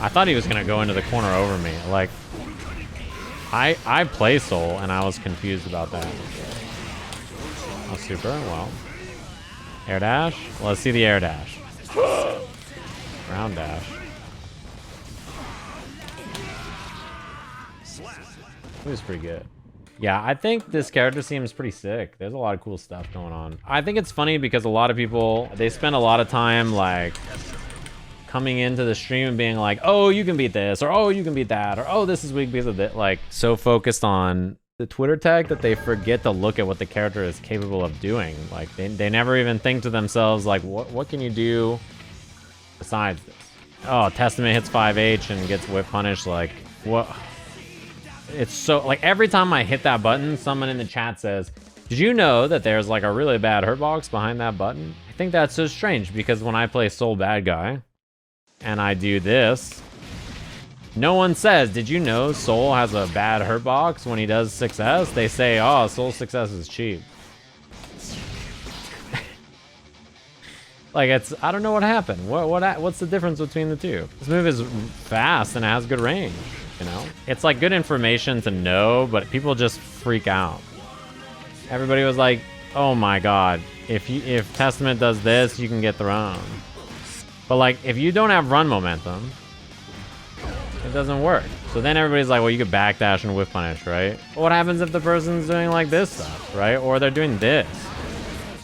I thought he was gonna go into the corner over me. Like, I play Soul and I was confused about that. Oh, super, well. Air dash? Well, let's see the air dash. Ground dash. It was pretty good. Yeah, I think this character seems pretty sick. There's a lot of cool stuff going on. I think it's funny because a lot of people, they spend a lot of time like coming into the stream and being like, oh, you can beat this, or oh, you can beat that, or oh, this is weak because of that. Like, so focused on the Twitter tag that they forget to look at what the character is capable of doing. Like, they never even think to themselves, like, what can you do besides this? Oh, Testament hits 5H and gets whip punished. Like, what? It's so, like, every time I hit that button, someone in the chat says, did you know that there's like a really bad hurt box behind that button? I think that's so strange because when I play Soul Bad Guy and I do this, no one says, did you know Soul has a bad hurt box when he does 6S? They say, oh, Soul 6S is cheap. Like, it's, I don't know what happened. What's the difference between the two? This move is fast and it has good range, you know? It's like good information to know, but people just freak out. Everybody was like, oh my god, if Testament does this, you can get thrown. But like, if you don't have run momentum, it doesn't work. So then everybody's like, well, you could backdash and whiff punish, right? But what happens if the person's doing like this stuff, right? Or they're doing this.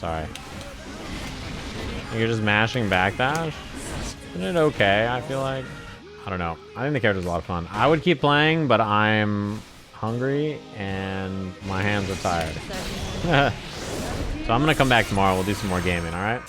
Sorry. You're just mashing backdash? Isn't it okay, I feel like? I don't know. I think the character's a lot of fun. I would keep playing, but I'm hungry and my hands are tired. So I'm gonna come back tomorrow. We'll do some more gaming, alright?